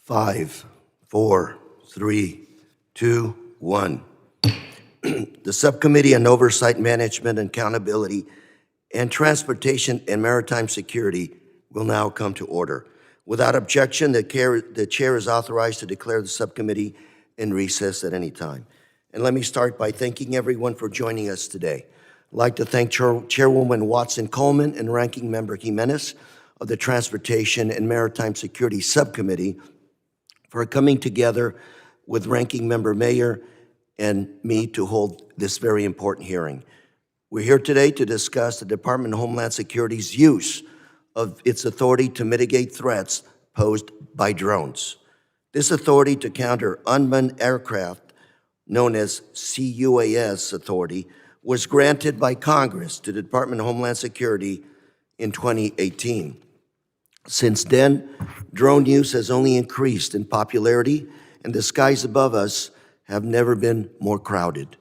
5, 4, 3, 2, 1. The Subcommittee on Oversight, Management, and Accountability and Transportation and Maritime Security will now come to order. Without objection, the chair is authorized to declare the subcommittee in recess at any time. And let me start by thanking everyone for joining us today. I'd like to thank Chairwoman Watson-Coleman and Ranking Member Jimenez of the Transportation and Maritime Security Subcommittee for coming together with Ranking Member Mayer and me to hold this very important hearing. We're here today to discuss the Department of Homeland Security's use of its authority to mitigate threats posed by drones. This authority to counter unmanned aircraft, known as CUAS authority, was granted by Congress to the Department of Homeland Security in 2018. Since then, drone use has only increased in popularity, and the skies above us have never been more crowded.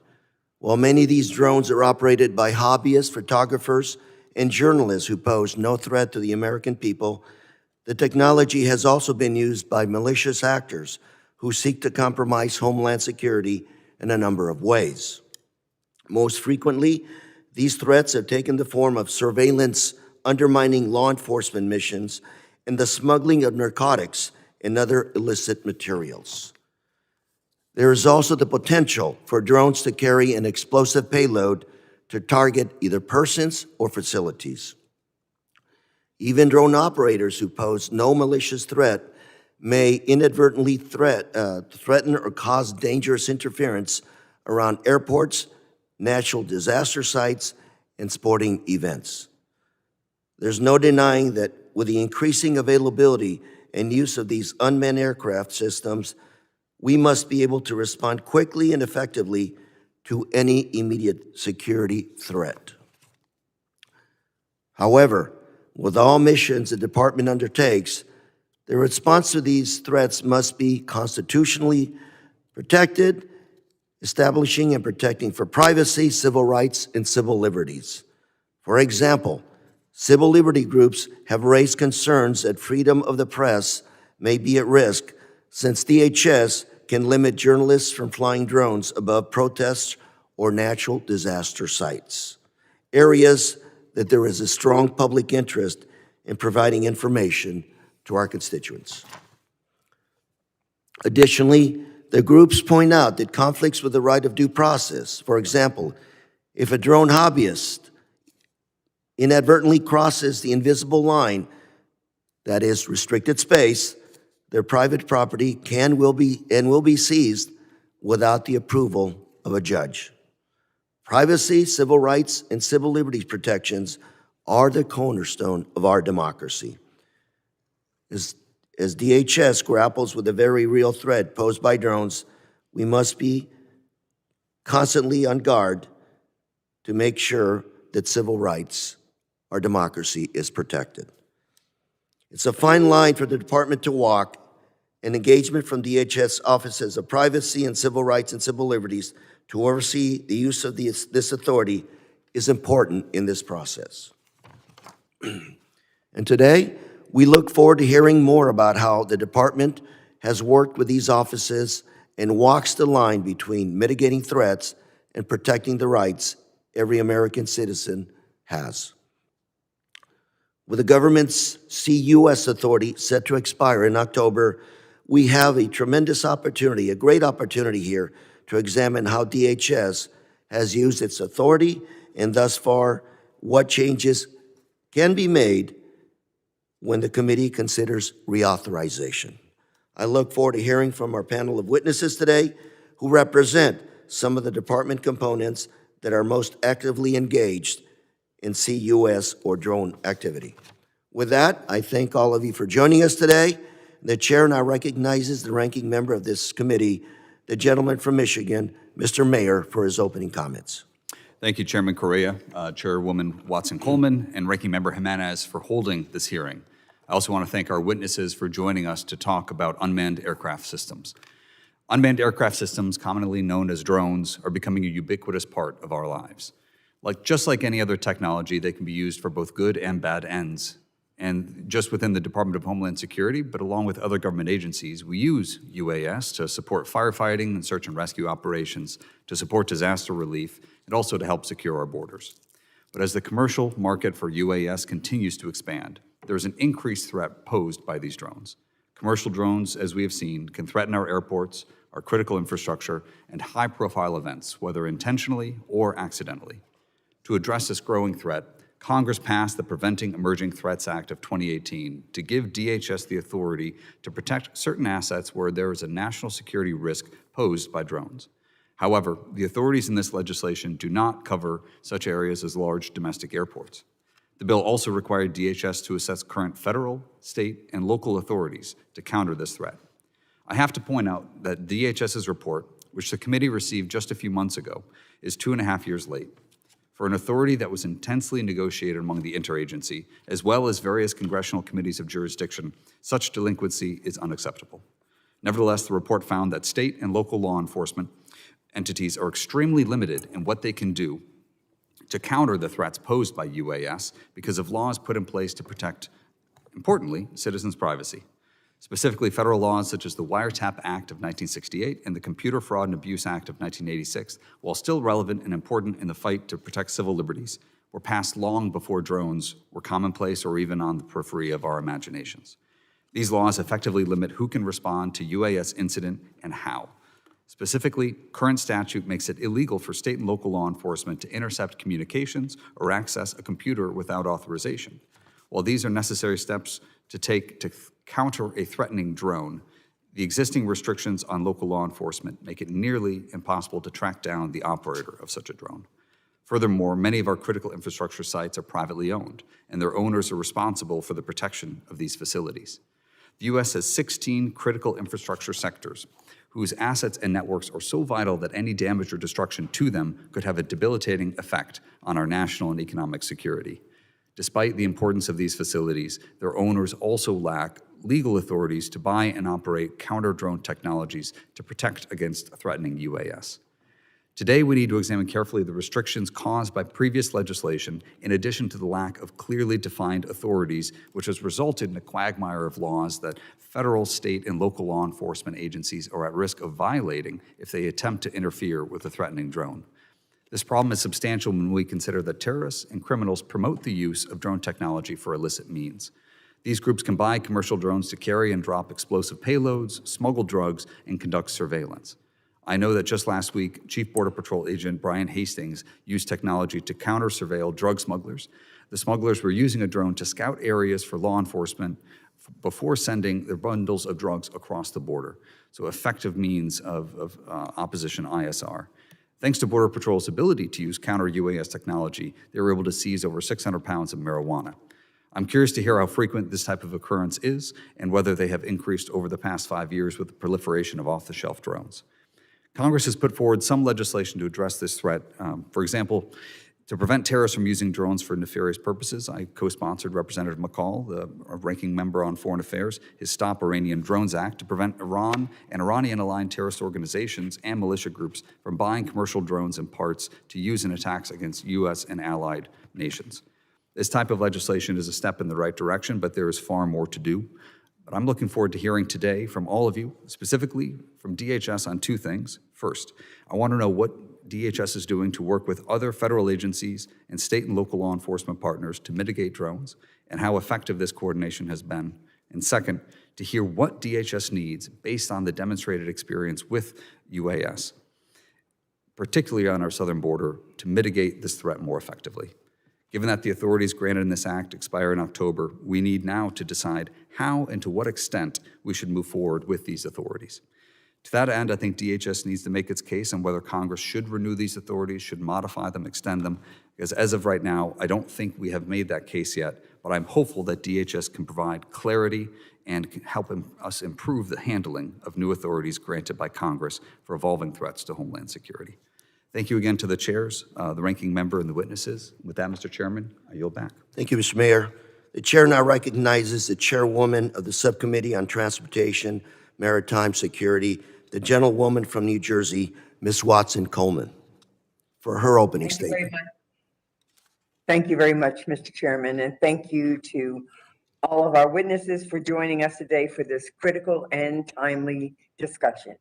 While many of these drones are operated by hobbyists, photographers, and journalists who pose no threat to the American people, the technology has also been used by malicious actors who seek to compromise Homeland Security in a number of ways. Most frequently, these threats have taken the form of surveillance undermining law enforcement missions and the smuggling of narcotics and other illicit materials. There is also the potential for drones to carry an explosive payload to target either persons or facilities. Even drone operators who pose no malicious threat may inadvertently threaten or cause dangerous interference around airports, natural disaster sites, and sporting events. There's no denying that with the increasing availability and use of these unmanned aircraft systems, we must be able to respond quickly and effectively to any immediate security threat. However, with all missions the department undertakes, the response to these threats must be constitutionally protected, establishing and protecting for privacy, civil rights, and civil liberties. For example, civil liberty groups have raised concerns that freedom of the press may be at risk since DHS can limit journalists from flying drones above protests or natural disaster sites, areas that there is a strong public interest in providing information to our constituents. Additionally, the groups point out that conflicts with the right of due process, for example, if a drone hobbyist inadvertently crosses the invisible line, that is restricted space, their private property will be seized without the approval of a judge. Privacy, civil rights, and civil liberties protections are the cornerstone of our democracy. As DHS grapples with the very real threat posed by drones, we must be constantly on guard to make sure that civil rights, our democracy, is protected. It's a fine line for the department to walk, and engagement from DHS offices of privacy and civil rights and civil liberties to oversee the use of this authority is important in this process. And today, we look forward to hearing more about how the department has worked with these offices and walks the line between mitigating threats and protecting the rights every American citizen has. With the government's CUS authority set to expire in October, we have a tremendous opportunity, a great opportunity here to examine how DHS has used its authority and thus far what changes can be made when the committee considers reauthorization. I look forward to hearing from our panel of witnesses today who represent some of the department components that are most actively engaged in CUS or drone activity. With that, I thank all of you for joining us today. The chair now recognizes the ranking member of this committee, the gentleman from Michigan, Mr. Mayer, for his opening comments. Thank you, Chairman Correa, Chairwoman Watson-Coleman, and Ranking Member Jimenez for holding this hearing. I also want to thank our witnesses for joining us to talk about unmanned aircraft systems. Unmanned aircraft systems, commonly known as drones, are becoming a ubiquitous part of our lives. Just like any other technology, they can be used for both good and bad ends. And just within the Department of Homeland Security, but along with other government agencies, we use UAS to support firefighting and search and rescue operations, to support disaster relief, and also to help secure our borders. But as the commercial market for UAS continues to expand, there is an increased threat posed by these drones. Commercial drones, as we have seen, can threaten our airports, our critical infrastructure, and high-profile events, whether intentionally or accidentally. To address this growing threat, Congress passed the Preventing Emerging Threats Act of 2018 to give DHS the authority to protect certain assets where there is a national security risk posed by drones. However, the authorities in this legislation do not cover such areas as large domestic airports. The bill also required DHS to assess current federal, state, and local authorities to counter this threat. I have to point out that DHS's report, which the committee received just a few months ago, is 2.5 years late. For an authority that was intensely negotiated among the interagency, as well as various congressional committees of jurisdiction, such delinquency is unacceptable. Nevertheless, the report found that state and local law enforcement entities are extremely limited in what they can do to counter the threats posed by UAS because of laws put in place to protect, importantly, citizens' privacy. Specifically, federal laws such as the Wiretap Act of 1968 and the Computer Fraud and Abuse Act of 1986, while still relevant and important in the fight to protect civil liberties, were passed long before drones were commonplace or even on the periphery of our imaginations. These laws effectively limit who can respond to UAS incident and how. Specifically, current statute makes it illegal for state and local law enforcement to intercept communications or access a computer without authorization. While these are necessary steps to take to counter a threatening drone, the existing restrictions on local law enforcement make it nearly impossible to track down the operator of such a drone. Furthermore, many of our critical infrastructure sites are privately owned, and their owners are responsible for the protection of these facilities. The U.S. has 16 critical infrastructure sectors whose assets and networks are so vital that any damage or destruction to them could have a debilitating effect on our national and economic security. Despite the importance of these facilities, their owners also lack legal authorities to buy and operate counter-drone technologies to protect against threatening UAS. Today, we need to examine carefully the restrictions caused by previous legislation, in addition to the lack of clearly defined authorities, which has resulted in a quagmire of laws that federal, state, and local law enforcement agencies are at risk of violating if they attempt to interfere with a threatening drone. This problem is substantial when we consider that terrorists and criminals promote the use of drone technology for illicit means. These groups can buy commercial drones to carry and drop explosive payloads, smuggle drugs, and conduct surveillance. I know that just last week, Chief Border Patrol Agent Brian Hastings used technology to counter-surveil drug smugglers. The smugglers were using a drone to scout areas for law enforcement before sending their bundles of drugs across the border. So effective means of opposition ISR. Thanks to Border Patrol's ability to use counter-UAS technology, they were able to seize over 600 pounds of marijuana. I'm curious to hear how frequent this type of occurrence is and whether they have increased over the past 5 years with the proliferation of off-the-shelf drones. Congress has put forward some legislation to address this threat. For example, to prevent terrorists from using drones for nefarious purposes, I co-sponsored Representative McCall, the ranking member on Foreign Affairs, his Stop Iranian Drones Act to prevent Iran and Iranian-aligned terrorist organizations and militia groups from buying commercial drones and parts to use in attacks against U.S. and allied nations. This type of legislation is a step in the right direction, but there is far more to do. But I'm looking forward to hearing today from all of you, specifically from DHS, on two things. First, I want to know what DHS is doing to work with other federal agencies and state and local law enforcement partners to mitigate drones and how effective this coordination has been. And second, to hear what DHS needs based on the demonstrated experience with UAS, particularly on our southern border, to mitigate this threat more effectively. Given that the authorities granted in this act expire in October, we need now to decide how and to what extent we should move forward with these authorities. To that end, I think DHS needs to make its case on whether Congress should renew these authorities, should modify them, extend them, because as of right now, I don't think we have made that case yet, but I'm hopeful that DHS can provide clarity and can help us improve the handling of new authorities granted by Congress for evolving threats to Homeland Security. Thank you again to the chairs, the ranking member, and the witnesses. With that, Mr. Chairman, I yield back. Thank you, Mr. Mayor. The chair now recognizes the chairwoman of the Subcommittee on Transportation, Maritime Security, the gentlewoman from New Jersey, Ms. Watson-Coleman, for her opening statement. Thank you very much, Mr. Chairman, and thank you to all of our witnesses for joining us today for this critical and timely discussion.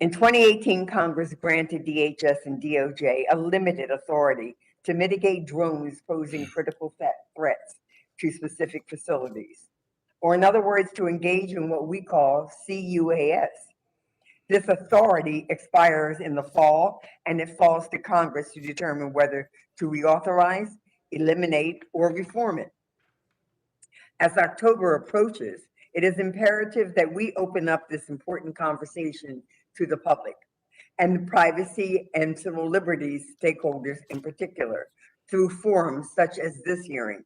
In 2018, Congress granted DHS and DOJ a limited authority to mitigate drones posing critical threats to specific facilities, or in other words, to engage in what we call CUAS. This authority expires in the fall, and it falls to Congress to determine whether to reauthorize, eliminate, or reform it. As October approaches, it is imperative that we open up this important conversation to the public and the privacy and civil liberties stakeholders in particular through forums such as this hearing.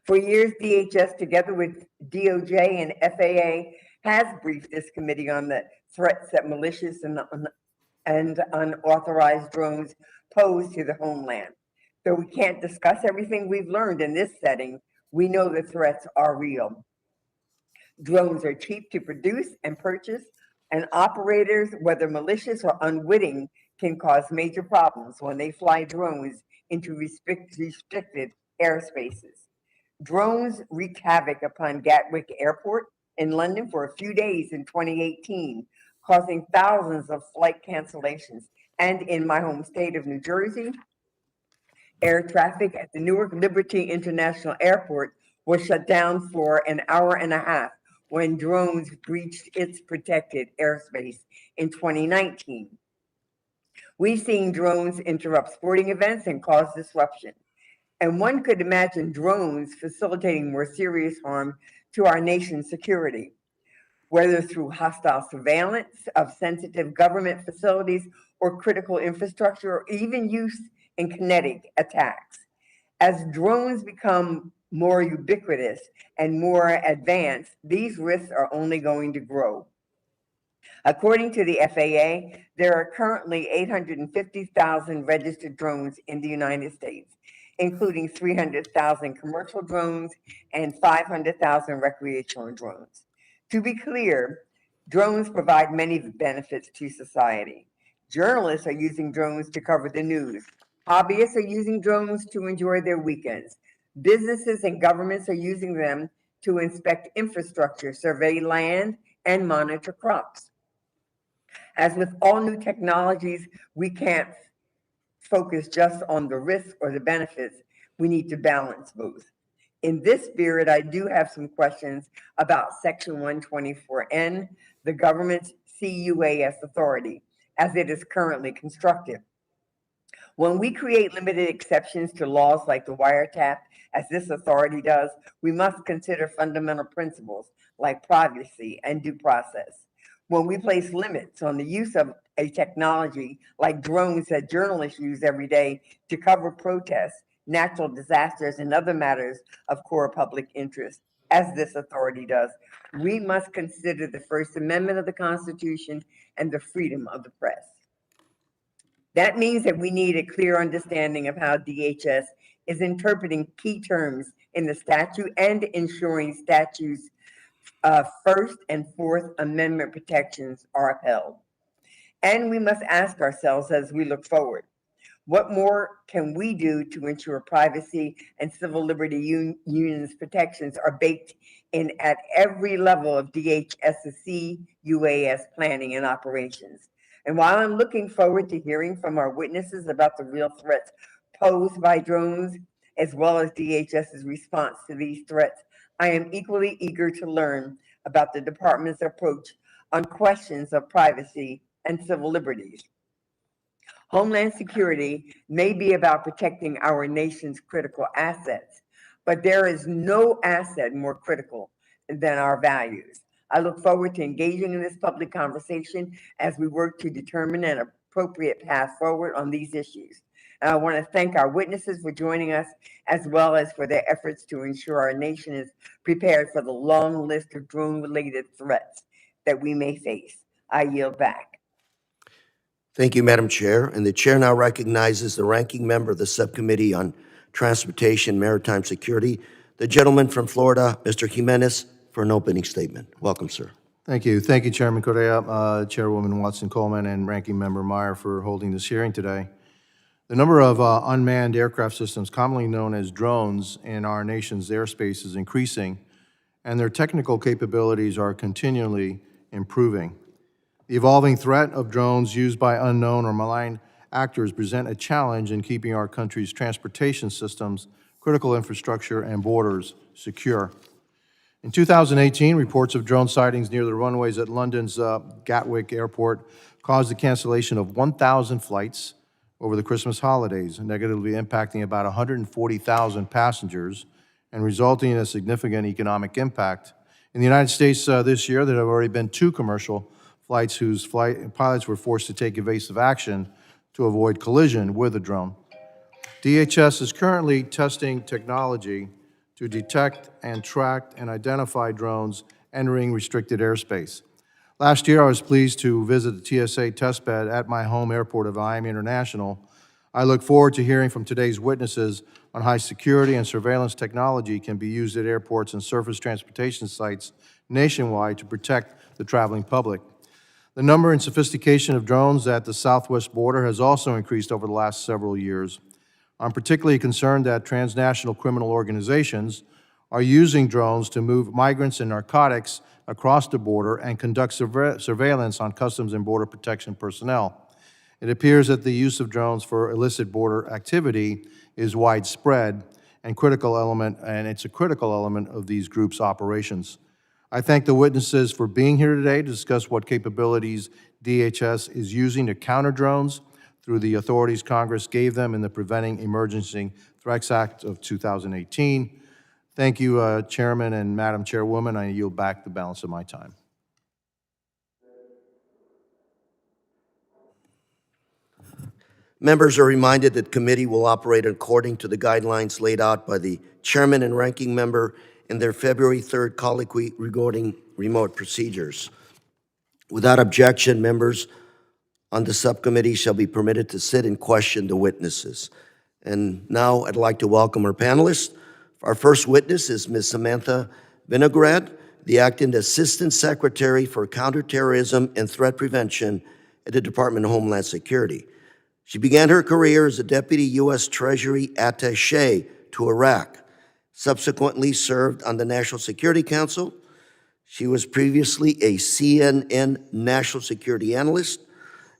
For years, DHS, together with DOJ and FAA, has briefed this committee on the threats that malicious and unauthorized drones pose to the homeland. Though we can't discuss everything we've learned in this setting, we know the threats are real. Drones are cheap to produce and purchase, and operators, whether malicious or unwitting, can cause major problems when they fly drones into restricted airspaces. Drones wreaked havoc upon Gatwick Airport in London for a few days in 2018, causing thousands of flight cancellations. And in my home state of New Jersey, air traffic at the Newark Liberty International Airport was shut down for an hour and a half when drones breached its protected airspace in 2019. We've seen drones interrupt sporting events and cause disruption. And one could imagine drones facilitating more serious harm to our nation's security, whether through hostile surveillance of sensitive government facilities or critical infrastructure, or even use in kinetic attacks. As drones become more ubiquitous and more advanced, these risks are only going to grow. According to the FAA, there are currently 850,000 registered drones in the United States, including 300,000 commercial drones and 500,000 recreational drones. To be clear, drones provide many benefits to society. Journalists are using drones to cover the news. Hobbyists are using drones to enjoy their weekends. Businesses and governments are using them to inspect infrastructure, survey land, and monitor crops. As with all new technologies, we can't focus just on the risks or the benefits. We need to balance both. In this spirit, I do have some questions about Section 124N, the government's CUAS authority, as it is currently constructed. When we create limited exceptions to laws like the wiretap, as this authority does, we must consider fundamental principles like privacy and due process. When we place limits on the use of a technology like drones that journalists use every day to cover protests, natural disasters, and other matters of core public interest, as this authority does, we must consider the First Amendment of the Constitution and the freedom of the press. That means that we need a clear understanding of how DHS is interpreting key terms in the statute and ensuring statutes' First and Fourth Amendment protections are upheld. And we must ask ourselves as we look forward, what more can we do to ensure privacy and civil liberty unions protections are baked in at every level of DHS's CUAS planning and operations? And while I'm looking forward to hearing from our witnesses about the real threats posed by drones, as well as DHS's response to these threats, I am equally eager to learn about the department's approach on questions of privacy and civil liberties. Homeland security may be about protecting our nation's critical assets, but there is no asset more critical than our values. I look forward to engaging in this public conversation as we work to determine an appropriate path forward on these issues. And I want to thank our witnesses for joining us, as well as for their efforts to ensure our nation is prepared for the long list of drone-related threats that we may face. I yield back. Thank you, Madam Chair. And the chair now recognizes the ranking member of the Subcommittee on Transportation and Maritime Security, the gentleman from Florida, Mr. Jimenez, for an opening statement. Welcome, sir. Thank you. Thank you, Chairman Correa, Chairwoman Watson-Coleman, and Ranking Member Meyer for holding this hearing today. The number of unmanned aircraft systems, commonly known as drones, in our nation's airspace is increasing, and their technical capabilities are continually improving. The evolving threat of drones used by unknown or malign actors present a challenge in keeping our country's transportation systems, critical infrastructure, and borders secure. In 2018, reports of drone sightings near the runways at London's Gatwick Airport caused the cancellation of 1,000 flights over the Christmas holidays, negatively impacting about 140,000 passengers and resulting in a significant economic impact. In the United States this year, there have already been 2 commercial flights whose pilots were forced to take evasive action to avoid collision with a drone. DHS is currently testing technology to detect and track and identify drones entering restricted airspace. Last year, I was pleased to visit the TSA testbed at my home airport of Miami International. I look forward to hearing from today's witnesses on how security and surveillance technology can be used at airports and surface transportation sites nationwide to protect the traveling public. The number and sophistication of drones at the southwest border has also increased over the last several years. I'm particularly concerned that transnational criminal organizations are using drones to move migrants and narcotics across the border and conduct surveillance on Customs and Border Protection personnel. It appears that the use of drones for illicit border activity is widespread and it's a critical element of these groups' operations. I thank the witnesses for being here today to discuss what capabilities DHS is using to counter drones through the authorities Congress gave them in the Preventing Emergency Threats Act of 2018. Thank you, Chairman and Madam Chairwoman. I yield back the balance of my time. Members are reminded that committee will operate according to the guidelines laid out by the chairman and ranking member in their February 3rd colloquy regarding remote procedures. Without objection, members on the subcommittee shall be permitted to sit and question the witnesses. And now I'd like to welcome our panelists. Our first witness is Ms. Samantha Vinograd, the Acting Assistant Secretary for Counterterrorism and Threat Prevention at the Department of Homeland Security. She began her career as a Deputy U.S. Treasury Attaché to Iraq, subsequently served on the National Security Council. She was previously a CNN National Security Analyst,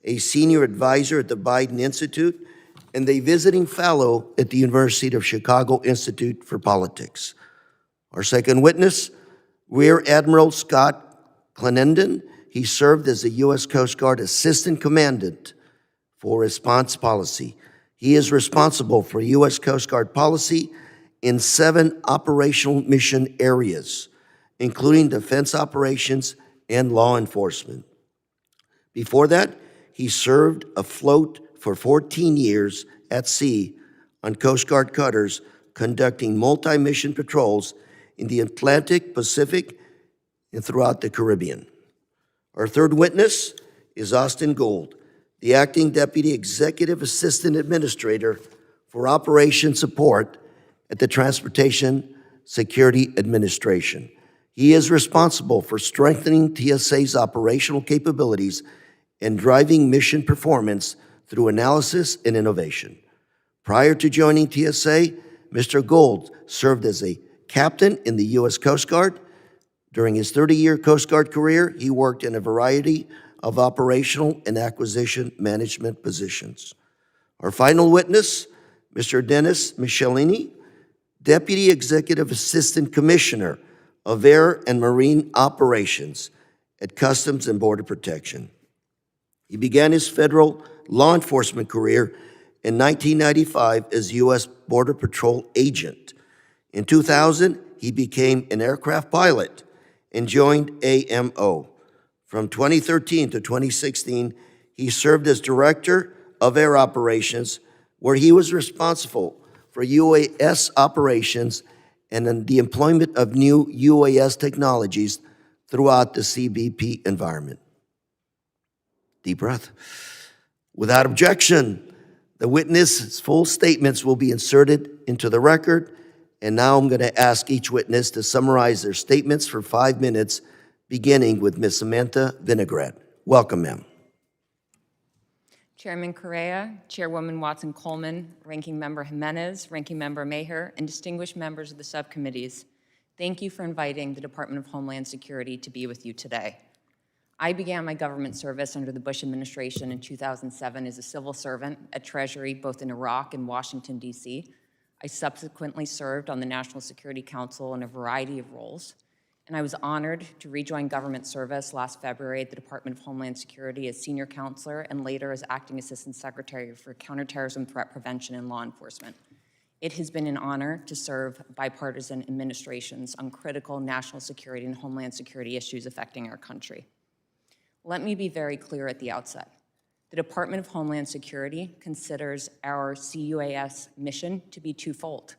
a Senior Advisor at the Biden Institute, and a visiting fellow at the University of Chicago Institute for Politics. Our second witness, Rear Admiral Scott Clenenden. He served as a U.S. Coast Guard Assistant Commandant for Response Policy. He is responsible for U.S. Coast Guard policy in 7 operational mission areas, including defense operations and law enforcement. Before that, he served afloat for 14 years at sea on Coast Guard cutters, conducting multi-mission patrols in the Atlantic, Pacific, and throughout the Caribbean. Our third witness is Austin Gould, the Acting Deputy Executive Assistant Administrator for Operation Support at the Transportation Security Administration. He is responsible for strengthening TSA's operational capabilities and driving mission performance through analysis and innovation. Prior to joining TSA, Mr. Gould served as a captain in the U.S. Coast Guard. During his 30-year Coast Guard career, he worked in a variety of operational and acquisition management positions. Our final witness, Mr. Dennis Michelini, Deputy Executive Assistant Commissioner of Air and Marine Operations at Customs and Border Protection. He began his federal law enforcement career in 1995 as U.S. Border Patrol agent. In 2000, he became an aircraft pilot and joined AMO. From 2013 to 2016, he served as Director of Air Operations, where he was responsible for UAS operations and the employment of new UAS technologies throughout the CBP environment. Deep breath. Without objection, the witness' full statements will be inserted into the record. And now I'm going to ask each witness to summarize their statements for 5 minutes, beginning with Ms. Samantha Vinograd. Welcome, ma'am. Chairman Correa, Chairwoman Watson-Coleman, Ranking Member Jimenez, Ranking Member Maher, and distinguished members of the subcommittees, thank you for inviting the Department of Homeland Security to be with you today. I began my government service under the Bush administration in 2007 as a civil servant at Treasury, both in Iraq and Washington, D.C. I subsequently served on the National Security Council in a variety of roles, and I was honored to rejoin government service last February at the Department of Homeland Security as senior counselor and later as acting assistant secretary for counterterrorism threat prevention and law enforcement. It has been an honor to serve bipartisan administrations on critical national security and homeland security issues affecting our country. Let me be very clear at the outset. The Department of Homeland Security considers our CUAS mission to be twofold.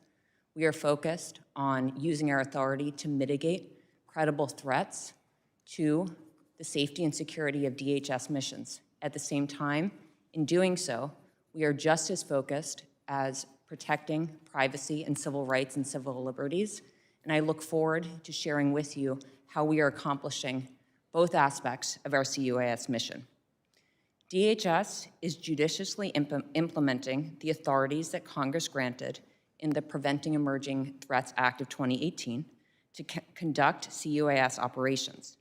We are focused on using our authority to mitigate credible threats to the safety and security of DHS missions. At the same time, in doing so, we are just as focused as protecting privacy and civil rights and civil liberties, and I look forward to sharing with you how we are accomplishing both aspects of our CUAS mission. DHS is judiciously implementing the authorities that Congress granted in the Preventing Emerging Threats Act of 2018 to conduct CUAS operations.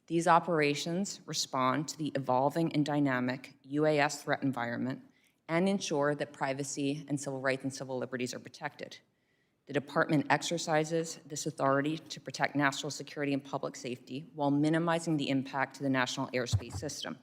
These operations respond to the evolving and dynamic UAS threat environment and ensure that privacy and civil rights and civil liberties are protected. The department exercises this authority to protect national security and public safety while minimizing the impact to the national airspace system.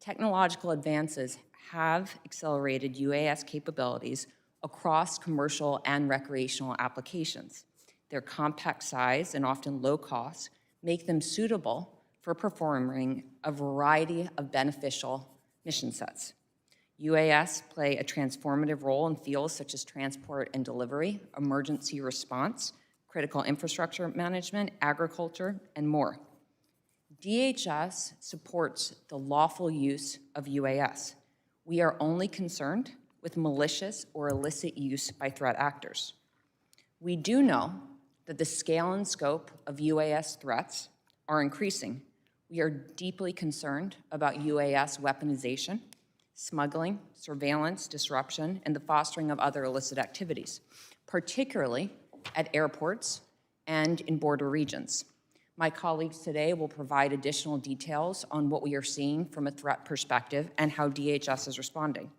Technological advances have accelerated UAS capabilities across commercial and recreational applications. Their compact size and often low cost make them suitable for performing a variety of beneficial mission sets. UAS play a transformative role in fields such as transport and delivery, emergency response, critical infrastructure management, agriculture, and more. DHS supports the lawful use of UAS. We are only concerned with malicious or illicit use by threat actors. We do know that the scale and scope of UAS threats are increasing. We are deeply concerned about UAS weaponization, smuggling, surveillance, disruption, and the fostering of other illicit activities, particularly at airports and in border regions. My colleagues today will provide additional details on what we are seeing from a threat perspective and how DHS is responding.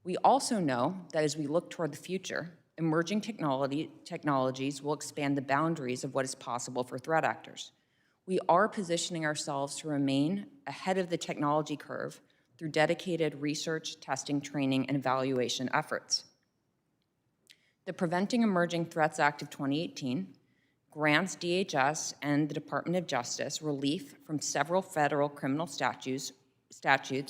We also know that as we look toward the future, emerging technologies will expand the boundaries of what is possible for threat actors. We are positioning ourselves to remain ahead of the technology curve through dedicated research, testing, training, and evaluation efforts. The Preventing Emerging Threats Act of 2018 grants DHS and the Department of Justice relief from several federal criminal statutes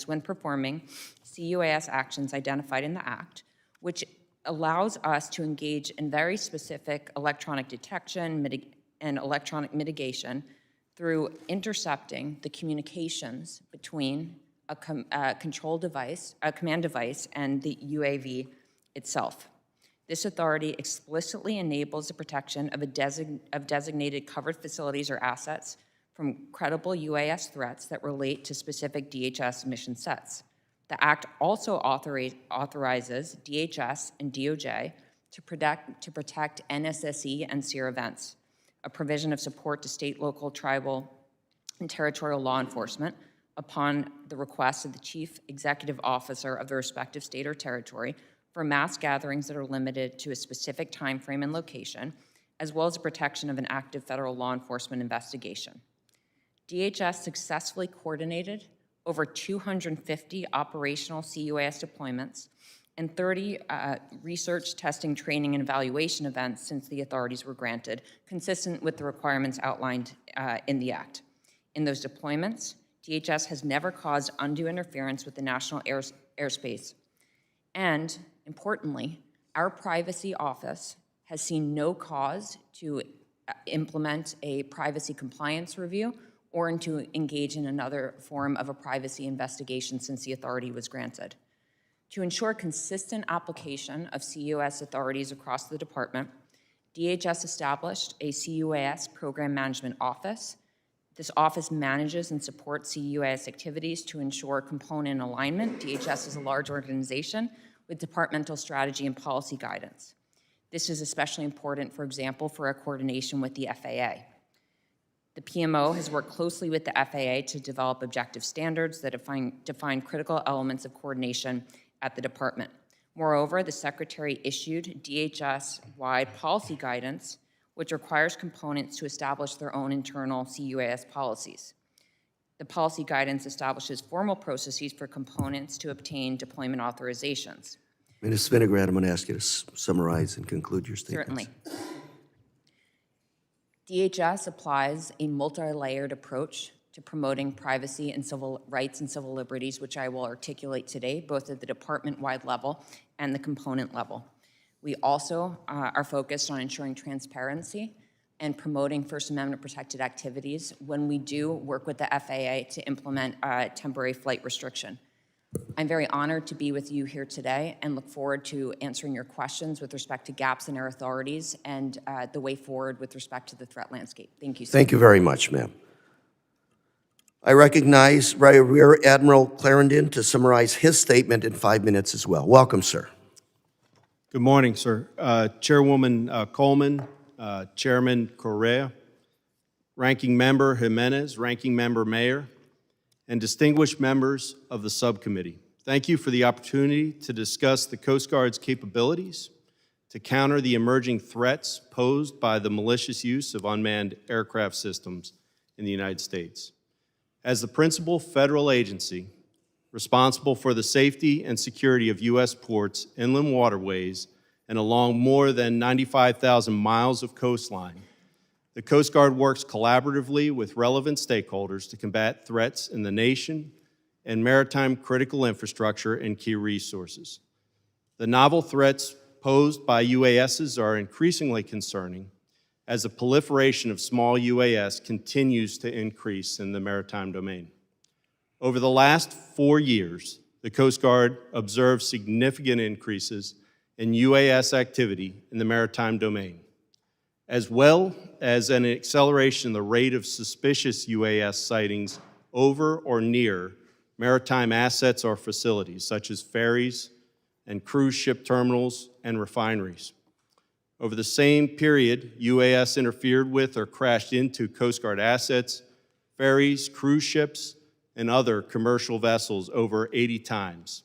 when performing CUAS actions identified in the Act, which allows us to engage in very specific electronic detection and electronic mitigation through intercepting the communications between a control device, a command device, and the UAV itself. This authority explicitly enables the protection of designated covered facilities or assets from credible UAS threats that relate to specific DHS mission sets. The Act also authorizes DHS and DOJ to protect NSSE and SEER events, a provision of support to state, local, tribal, and territorial law enforcement upon the request of the chief executive officer of the respective state or territory for mass gatherings that are limited to a specific time frame and location, as well as the protection of an active federal law enforcement investigation. DHS successfully coordinated over 250 operational CUAS deployments and 30 research, testing, training, and evaluation events since the authorities were granted, consistent with the requirements outlined in the Act. In those deployments, DHS has never caused undue interference with the national airspace. And, importantly, our privacy office has seen no cause to implement a privacy compliance review or to engage in another form of a privacy investigation since the authority was granted. To ensure consistent application of CUAS authorities across the department, DHS established a CUAS Program Management Office This office manages and supports CUAS activities to ensure component alignment. DHS is a large organization with departmental strategy and policy guidance. This is especially important, for example, for our coordination with the FAA. The PMO has worked closely with the FAA to develop objective standards that define critical elements of coordination at the department. Moreover, the Secretary issued DHS-wide policy guidance, which requires components to establish their own internal CUAS policies. The policy guidance establishes formal processes for components to obtain deployment authorizations. Ms. Vinograd, I'm going to ask you to summarize and conclude your statements. Certainly. DHS applies a multi-layered approach to promoting privacy and civil rights and civil liberties, which I will articulate today, both at the department-wide level and the component level. We also are focused on ensuring transparency and promoting First Amendment protected activities when we do work with the FAA to implement a temporary flight restriction. I'm very honored to be with you here today and look forward to answering your questions with respect to gaps in our authorities and the way forward with respect to the threat landscape. Thank you, sir. Thank you very much, ma'am. I recognize Rear Admiral Clarendon to summarize his statement in 5 minutes as well. Welcome, sir. Good morning, sir. Chairwoman Coleman, Chairman Correa, Ranking Member Jimenez, Ranking Member Mayer, and distinguished members of the subcommittee. Thank you for the opportunity to discuss the Coast Guard's capabilities to counter the emerging threats posed by the malicious use of unmanned aircraft systems in the United States. As the principal federal agency responsible for the safety and security of U.S. ports, inland waterways, and along more than 95,000 miles of coastline, the Coast Guard works collaboratively with relevant stakeholders to combat threats in the nation and maritime critical infrastructure and key resources. The novel threats posed by UASs are increasingly concerning as the proliferation of small UAS continues to increase in the maritime domain. Over the last 4 years, the Coast Guard observed significant increases in UAS activity in the maritime domain, as well as an acceleration in the rate of suspicious UAS sightings over or near maritime assets or facilities, such as ferries and cruise ship terminals and refineries. Over the same period, UAS interfered with or crashed into Coast Guard assets, ferries, cruise ships, and other commercial vessels over 80 times.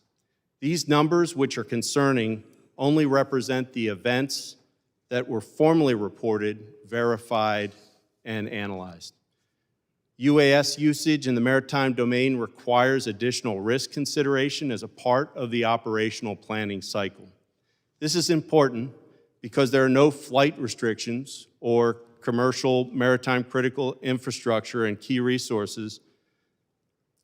These numbers, which are concerning, only represent the events that were formally reported, verified, and analyzed. UAS usage in the maritime domain requires additional risk consideration as a part of the operational planning cycle. This is important because there are no flight restrictions or commercial maritime critical infrastructure and key resources,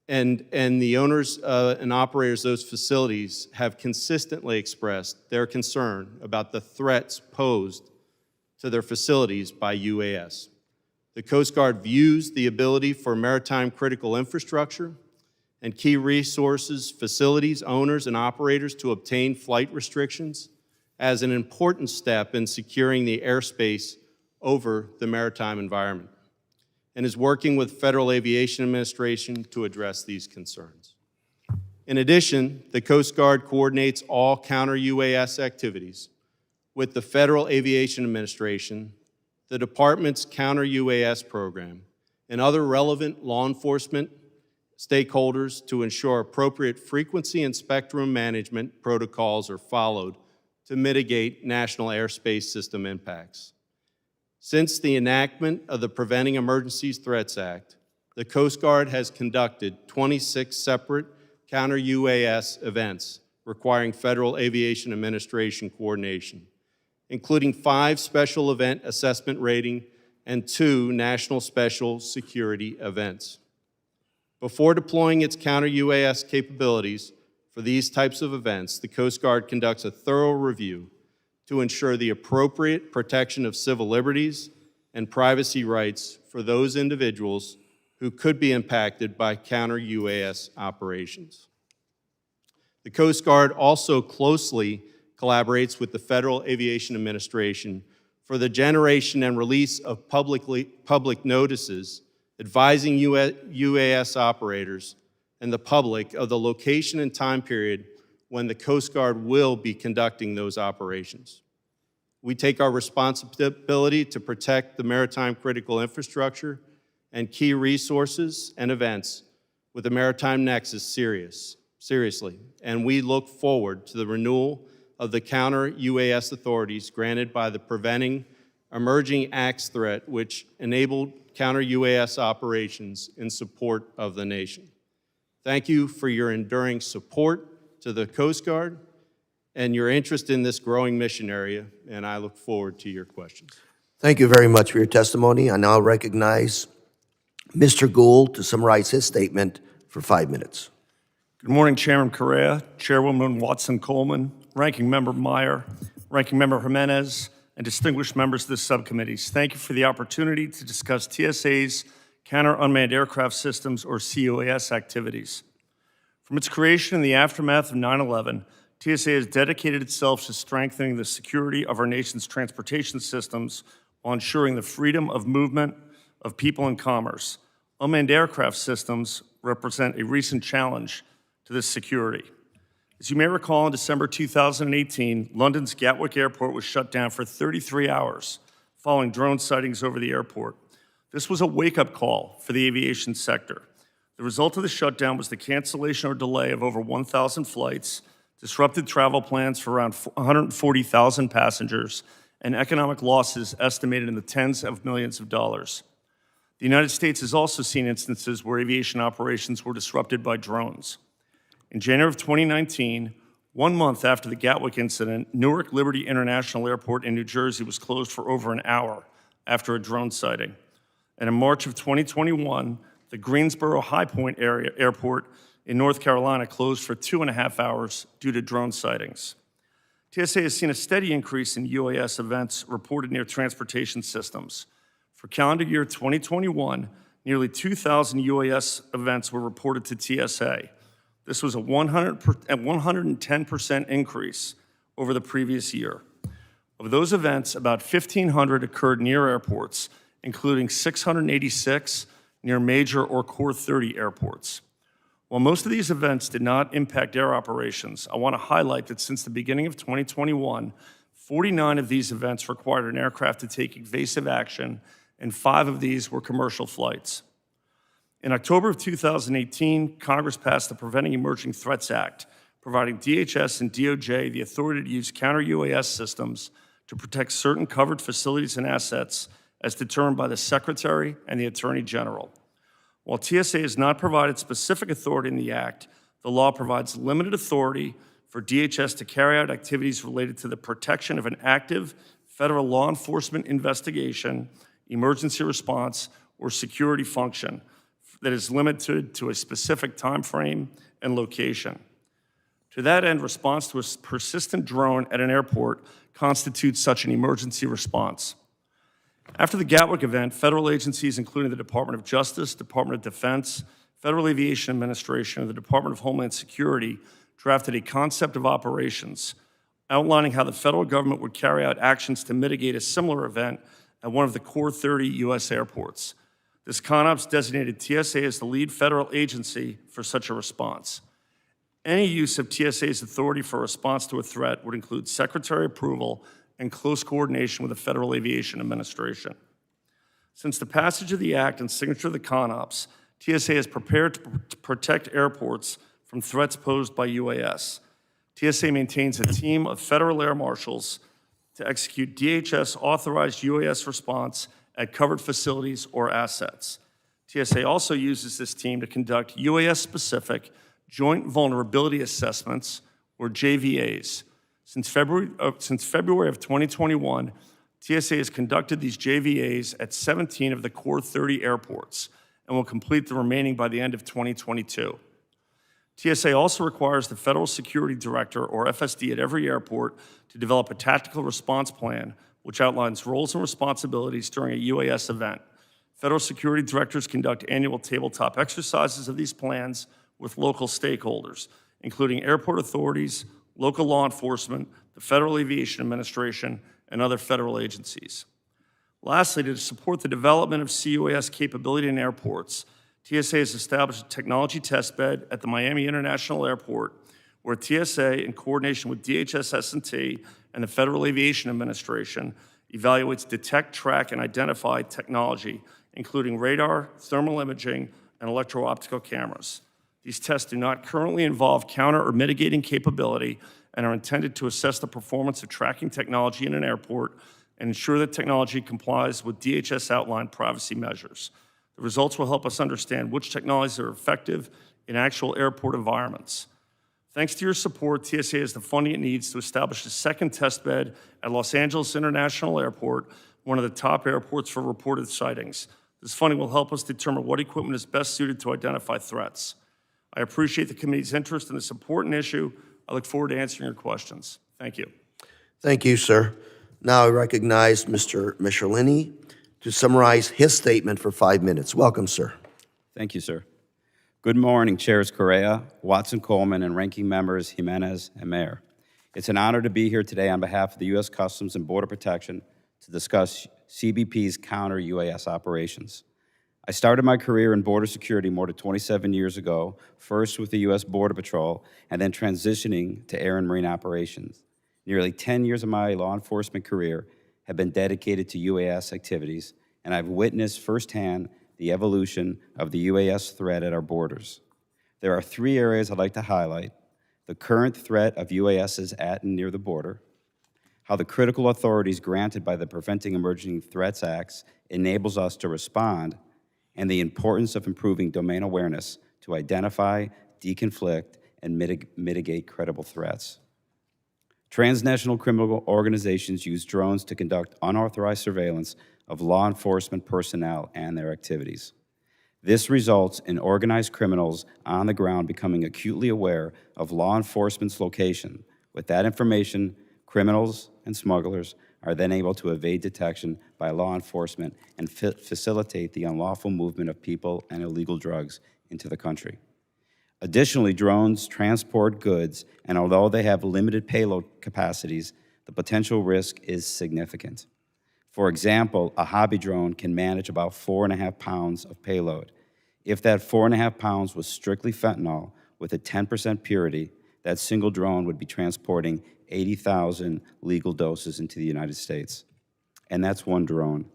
and the owners and operators of those facilities have consistently expressed their concern about the threats posed to their facilities by UAS. The Coast Guard views the ability for maritime critical infrastructure and key resources, facilities, owners, and operators to obtain flight restrictions as an important step in securing the airspace over the maritime environment, and is working with Federal Aviation Administration to address these concerns. In addition, the Coast Guard coordinates all counter-UAS activities with the Federal Aviation Administration, the Department's counter-UAS program, and other relevant law enforcement stakeholders to ensure appropriate frequency and spectrum management protocols are followed to mitigate national airspace system impacts. Since the enactment of the Preventing Emergencies Threats Act, the Coast Guard has conducted 26 separate counter-UAS events requiring Federal Aviation Administration coordination, including 5 special event assessment rating and 2 national special security events. Before deploying its counter-UAS capabilities for these types of events, the Coast Guard conducts a thorough review to ensure the appropriate protection of civil liberties and privacy rights for those individuals who could be impacted by counter-UAS operations. The Coast Guard also closely collaborates with the Federal Aviation Administration for the generation and release of public notices advising UAS operators and the public of the location and time period when the Coast Guard will be conducting those operations. We take our responsibility to protect the maritime critical infrastructure and key resources and events with the Maritime Nexus seriously, and we look forward to the renewal of the counter-UAS authorities granted by the Preventing Emerging Acts threat, which enabled counter-UAS operations in support of the nation. Thank you for your enduring support to the Coast Guard and your interest in this growing mission area, and I look forward to your questions. Thank you very much for your testimony. I now recognize Mr. Gould to summarize his statement for 5 minutes. Good morning, Chairman Correa, Chairwoman Watson-Coleman, Ranking Member Meyer, Ranking Member Jimenez, and distinguished members of the subcommittees. Thank you for the opportunity to discuss TSA's Counter-Unmanned Aircraft Systems, or CUAS, activities. From its creation in the aftermath of 9/11, TSA has dedicated itself to strengthening the security of our nation's transportation systems while ensuring the freedom of movement of people and commerce. Unmanned aircraft systems represent a recent challenge to this security. As you may recall, in December 2018, London's Gatwick Airport was shut down for 33 hours following drone sightings over the airport. This was a wake-up call for the aviation sector. The result of the shutdown was the cancellation or delay of over 1,000 flights, disrupted travel plans for around 140,000 passengers, and economic losses estimated in the tens of millions of dollars. The United States has also seen instances where aviation operations were disrupted by drones. In January of 2019, 1 month after the Gatwick incident, Newark Liberty International Airport in New Jersey was closed for over an hour after a drone sighting. And in March of 2021, the Greensboro High Point Airport in North Carolina closed for 2.5 hours due to drone sightings. TSA has seen a steady increase in UAS events reported near transportation systems. For calendar year 2021, nearly 2,000 UAS events were reported to TSA. This was a 110% increase over the previous year. Of those events, about 1,500 occurred near airports, including 686 near major or Core 30 airports. While most of these events did not impact air operations, I want to highlight that since the beginning of 2021, 49 of these events required an aircraft to take evasive action, and 5 of these were commercial flights. In October of 2018, Congress passed the Preventing Emerging Threats Act, providing DHS and DOJ the authority to use counter-UAS systems to protect certain covered facilities and assets as determined by the Secretary and the Attorney General. While TSA has not provided specific authority in the Act, the law provides limited authority for DHS to carry out activities related to the protection of an active federal law enforcement investigation, emergency response, or security function that is limited to a specific time frame and location. To that end, response to a persistent drone at an airport constitutes such an emergency response. After the Gatwick event, federal agencies, including the Department of Justice, Department of Defense, Federal Aviation Administration, and the Department of Homeland Security, drafted a concept of operations outlining how the federal government would carry out actions to mitigate a similar event at one of the Core 30 U.S. airports. This CONOPS designated TSA as the lead federal agency for such a response. Any use of TSA's authority for a response to a threat would include Secretary approval and close coordination with the Federal Aviation Administration. Since the passage of the Act and signature of the CONOPS, TSA is prepared to protect airports from threats posed by UAS. TSA maintains a team of federal air marshals to execute DHS-authorized UAS response at covered facilities or assets. TSA also uses this team to conduct UAS-specific Joint Vulnerability Assessments, or JVAs. Since February of 2021, TSA has conducted these JVAs at 17 of the Core 30 airports and will complete the remaining by the end of 2022. TSA also requires the Federal Security Director, or FSD, at every airport to develop a tactical response plan which outlines roles and responsibilities during a UAS event. Federal Security Directors conduct annual tabletop exercises of these plans with local stakeholders, including airport authorities, local law enforcement, the Federal Aviation Administration, and other federal agencies. Lastly, to support the development of CUAS capability in airports, TSA has established a technology test bed at the Miami International Airport, where TSA, in coordination with DHS S&T and the Federal Aviation Administration, evaluates detect, track, and identify technology, including radar, thermal imaging, and electro-optical cameras. These tests do not currently involve counter or mitigating capability and are intended to assess the performance of tracking technology in an airport and ensure that technology complies with DHS outlined privacy measures. The results will help us understand which technologies are effective in actual airport environments. Thanks to your support, TSA has the funding it needs to establish a second test bed at Los Angeles International Airport, one of the top airports for reported sightings. This funding will help us determine what equipment is best suited to identify threats. I appreciate the committee's interest in this important issue. I look forward to answering your questions. Thank you. Thank you, sir. Now I recognize Mr. Michelini to summarize his statement for 5 minutes. Welcome, sir. Thank you, sir. Good morning, Chairs Correa, Watson Coleman, and Ranking Members Jimenez and Mayor. It's an honor to be here today on behalf of the U.S. Customs and Border Protection to discuss CBP's counter-UAS operations. I started my career in border security more than 27 years ago, first with the U.S. Border Patrol, and then transitioning to air and marine operations. Nearly 10 years of my law enforcement career have been dedicated to UAS activities, and I've witnessed firsthand the evolution of the UAS threat at our borders. There are 3 areas I'd like to highlight: the current threat of UASs at and near the border, how the critical authorities granted by the Preventing Emerging Threats Acts enables us to respond, and the importance of improving domain awareness to identify, deconflict, and mitigate credible threats. Transnational criminal organizations use drones to conduct unauthorized surveillance of law enforcement personnel and their activities. This results in organized criminals on the ground becoming acutely aware of law enforcement's location. With that information, criminals and smugglers are then able to evade detection by law enforcement and facilitate the unlawful movement of people and illegal drugs into the country. Additionally, drones transport goods, and although they have limited payload capacities, the potential risk is significant. For example, a hobby drone can manage about 4.5 pounds of payload. If that 4.5 pounds was strictly fentanyl with a 10% purity, that single drone would be transporting 80,000 legal doses into the United States. And that's one drone.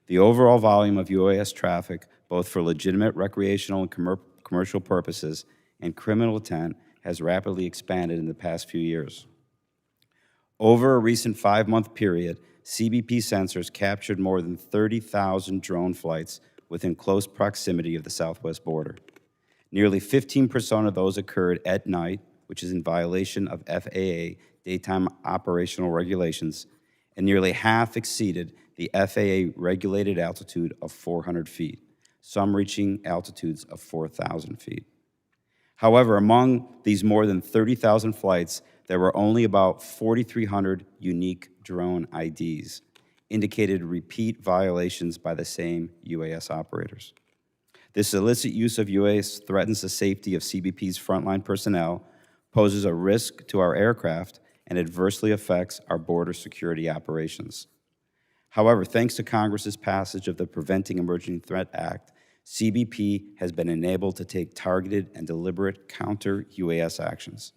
The overall volume of UAS traffic, both for legitimate recreational and commercial purposes and criminal intent, has rapidly expanded in the past few years. Over a recent 5-month period, CBP sensors captured more than 30,000 drone flights within close proximity of the southwest border. Nearly 15% of those occurred at night, which is in violation of FAA daytime operational regulations, and nearly half exceeded the FAA regulated altitude of 400 feet, some reaching altitudes of 4,000 feet. However, among these more than 30,000 flights, there were only about 4,300 unique drone IDs, indicated repeat violations by the same UAS operators. This illicit use of UAS threatens the safety of CBP's frontline personnel, poses a risk to our aircraft, and adversely affects our border security operations. However, thanks to Congress's passage of the Preventing Emerging Threat Act, CBP has been enabled to take targeted and deliberate counter-UAS actions.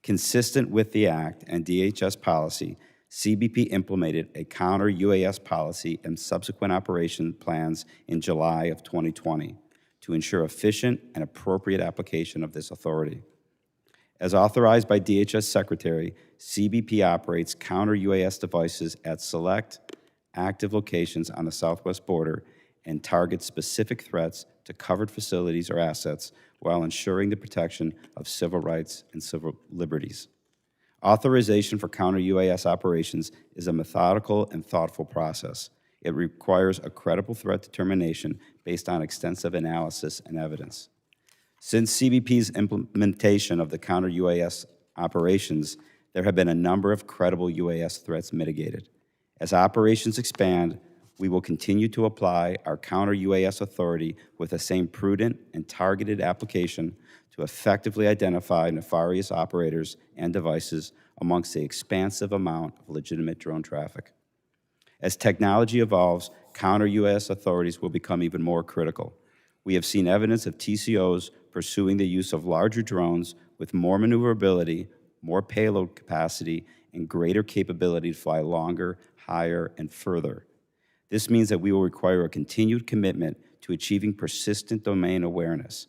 Consistent with the Act and DHS policy, CBP implemented a counter-UAS policy and subsequent operation plans in July of 2020 to ensure efficient and appropriate application of this authority. As authorized by DHS Secretary, CBP operates counter-UAS devices at select, active locations on the southwest border and targets specific threats to covered facilities or assets while ensuring the protection of civil rights and civil liberties. Authorization for counter-UAS operations is a methodical and thoughtful process. It requires a credible threat determination based on extensive analysis and evidence. Since CBP's implementation of the counter-UAS operations, there have been a number of credible UAS threats mitigated. As operations expand, we will continue to apply our counter-UAS authority with the same prudent and targeted application to effectively identify nefarious operators and devices amongst the expansive amount of legitimate drone traffic. As technology evolves, counter-UAS authorities will become even more critical. We have seen evidence of TCOs pursuing the use of larger drones with more maneuverability, more payload capacity, and greater capability to fly longer, higher, and further. This means that we will require a continued commitment to achieving persistent domain awareness.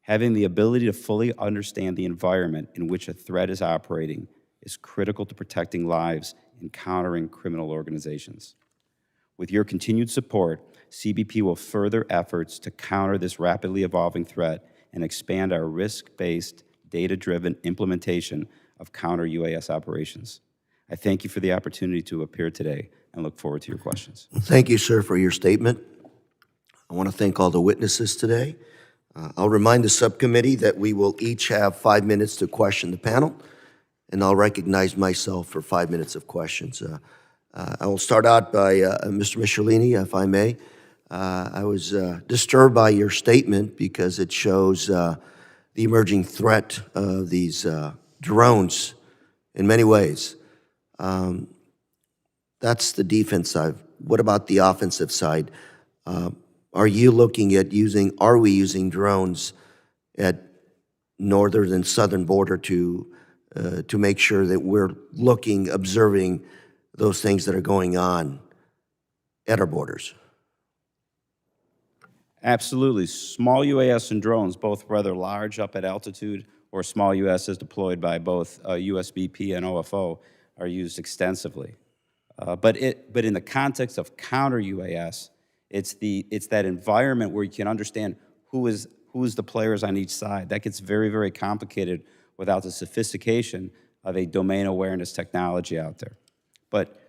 Having the ability to fully understand the environment in which a threat is operating is critical to protecting lives and countering criminal organizations. With your continued support, CBP will further efforts to counter this rapidly evolving threat and expand our risk-based, data-driven implementation of counter-UAS operations. I thank you for the opportunity to appear today and look forward to your questions. Thank you, sir, for your statement. I want to thank all the witnesses today. I'll remind the subcommittee that we will each have 5 minutes to question the panel, and I'll recognize myself for 5 minutes of questions. I will start out by Mr. Michelini, if I may. I was disturbed by your statement because it shows the emerging threat of these drones in many ways. That's the defense side. What about the offensive side? Are we using drones at northern and southern border to make sure that we're observing those things that are going on at our borders? Absolutely. Small UAS and drones, both whether large up at altitude or small UASs deployed by both USBP and OFO, are used extensively. But in the context of counter UAS, it's that environment where you can understand who is the players on each side. That gets very, very complicated without the sophistication of a domain awareness technology out there. But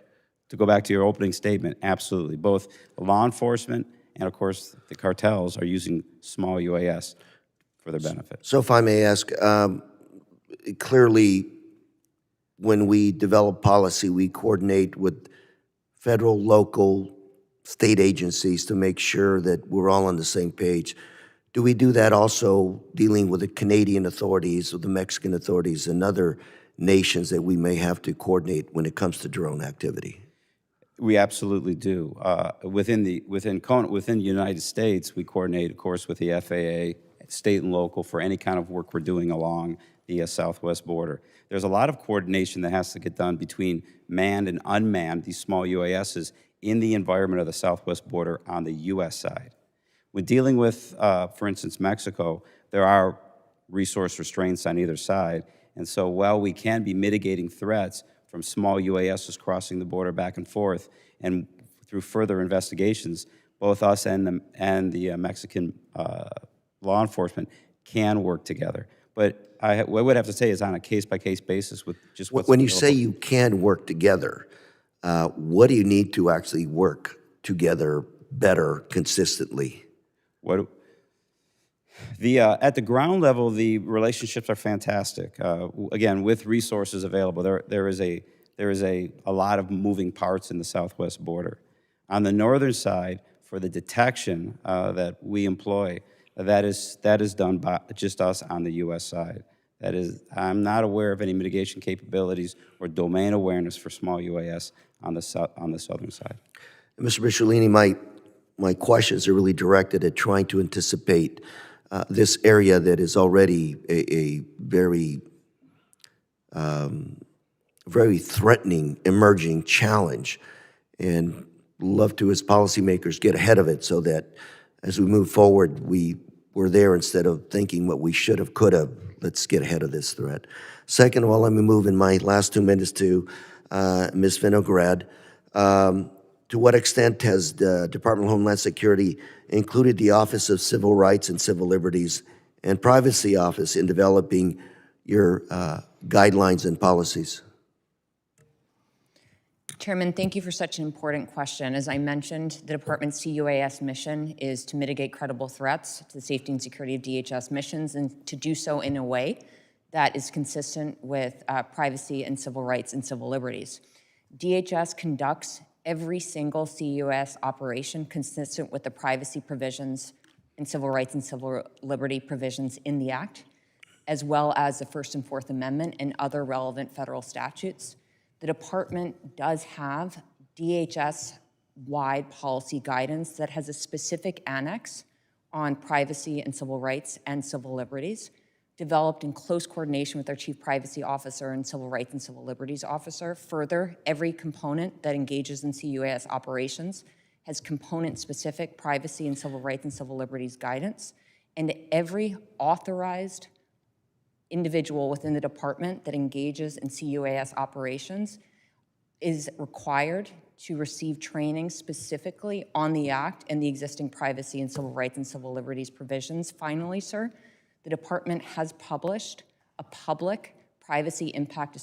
to go back to your opening statement, absolutely. Both law enforcement and, of course, the cartels are using small UAS for their benefit. So if I may ask, clearly, when we develop policy, we coordinate with federal, local, state agencies to make sure that we're all on the same page. Do we do that also dealing with the Canadian authorities or the Mexican authorities and other nations that we may have to coordinate when it comes to drone activity? We absolutely do. Within the United States, we coordinate, of course, with the FAA, state and local, for any kind of work we're doing along the southwest border. There's a lot of coordination that has to get done between manned and unmanned, these small UASs, in the environment of the southwest border on the U.S. side. When dealing with, for instance, Mexico, there are resource restraints on either side, and so while we can be mitigating threats from small UASs crossing the border back and forth, and through further investigations, both us and the Mexican law enforcement can work together. But what I would have to say is on a case-by-case basis with just what's When you available. say you can work together, what do you need to actually work together better consistently? At the ground level, the relationships are fantastic. Again, with resources available, there is a lot of moving parts in the southwest border. On the northern side, for the detection that we employ, that is done by just us on the U.S. side. That is, I'm not aware of any mitigation capabilities or domain awareness for small UAS on the southern side. Mr. Michelini, my questions are really directed at trying to anticipate this area that is already a very, very threatening emerging challenge, and love to, as policymakers, get ahead of it so that as we move forward, we're there instead of thinking what we should have, could have. Let's get ahead of this threat. Second of all, let me move in my last 2 minutes to Ms. Vinograd. To what extent has the Department of Homeland Security included the Office of Civil Rights and Civil Liberties and Privacy Office in developing your guidelines and policies? Chairman, thank you for such an important question. As I mentioned, the department's CUAS mission is to mitigate credible threats to the safety and security of DHS missions, and to do so in a way that is consistent with privacy and civil rights and civil liberties. DHS conducts every single CUAS operation consistent with the privacy provisions and civil rights and civil liberty provisions in the Act, as well as the First and Fourth Amendment and other relevant federal statutes. The department does have DHS wide policy guidance that has a specific annex on privacy and civil rights and civil liberties, developed in close coordination with our Chief Privacy Officer and Civil Rights and Civil Liberties Officer. Further, every component that engages in CUAS operations has component-specific privacy and civil rights and civil liberties guidance, and every authorized individual within the department that engages in CUAS operations is required to receive training specifically on the Act and the existing privacy and civil rights and civil liberties provisions. Finally, sir, the department has published a public privacy impact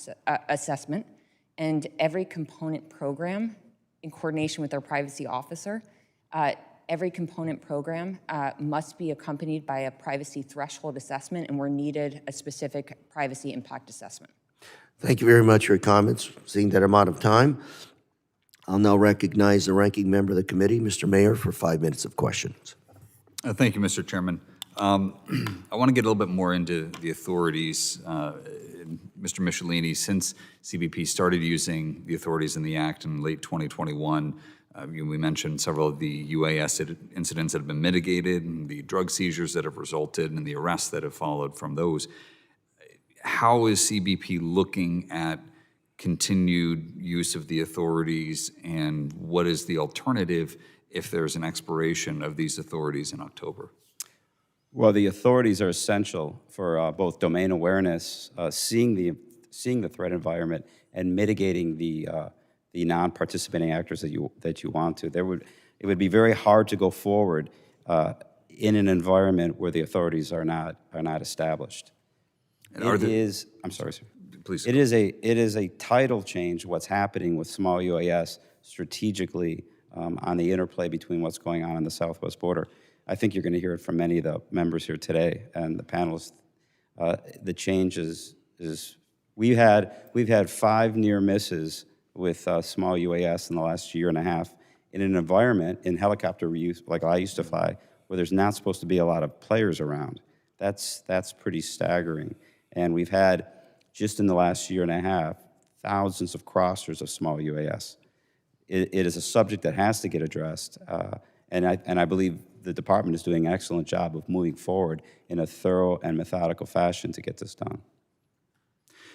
assessment, and every component program, in coordination with our privacy officer, every component program must be accompanied by a privacy threshold assessment, and where needed, a specific privacy impact assessment. Thank you very much for your comments. Seeing that I'm out of time, I'll now recognize the ranking member of the committee, Mr. Mayor, for 5 minutes of questions. Thank you, Mr. Chairman. I want to get a little bit more into the authorities. Mr. Michelini, since CBP started using the authorities in the Act in late 2021, we mentioned several of the UAS incidents that have been mitigated, and the drug seizures that have resulted, and the arrests that have followed from those. How is CBP looking at continued use of the authorities, and what is the alternative if there's an expiration of these authorities in October? Well, the authorities are essential for both domain awareness, seeing the threat environment, and mitigating the non-participating actors that you want to. It would be very hard to go forward in an environment where the authorities are not established. And I'm sorry, sir. Please. It is a title change. What's happening with small UAS strategically on the interplay between what's going on the southwest border. I think you're going to hear it from many of the members here today and the panelists. The change is we've had 5 near misses with small UAS in the last year and a half in an environment in helicopter use like I used to fly, where there's not supposed to be a lot of players around. That's pretty staggering. And we've had, just in the last year and a half, thousands of crossers of small UAS. It is a subject that has to get addressed, and I believe the department is doing an excellent job of moving forward in a thorough and methodical fashion to get this done.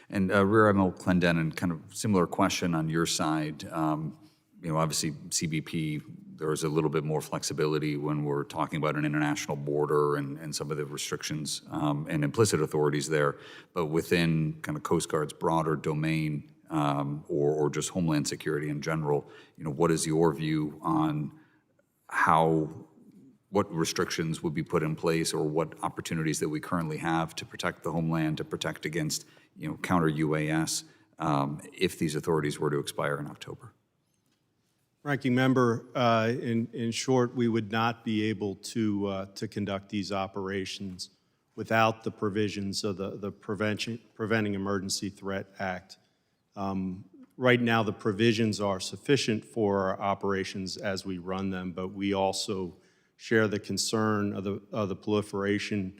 And Rear Admiral Clendenin, kind of similar question on your side. Obviously CBP, there's a little bit more flexibility when we're talking about an international border and some of the restrictions and implicit authorities there. But within kind of Coast Guard's broader domain or just Homeland Security in general, what is your view on what restrictions would be put in place, or what opportunities that we currently have to protect the homeland, to protect against counter UAS if these authorities were to expire in October? Ranking Member, in short, we would not be able to conduct these operations without the provisions of the Preventing Emergency Threat Act. Right now, the provisions are sufficient for our operations as we run them, but we also share the concern of the proliferation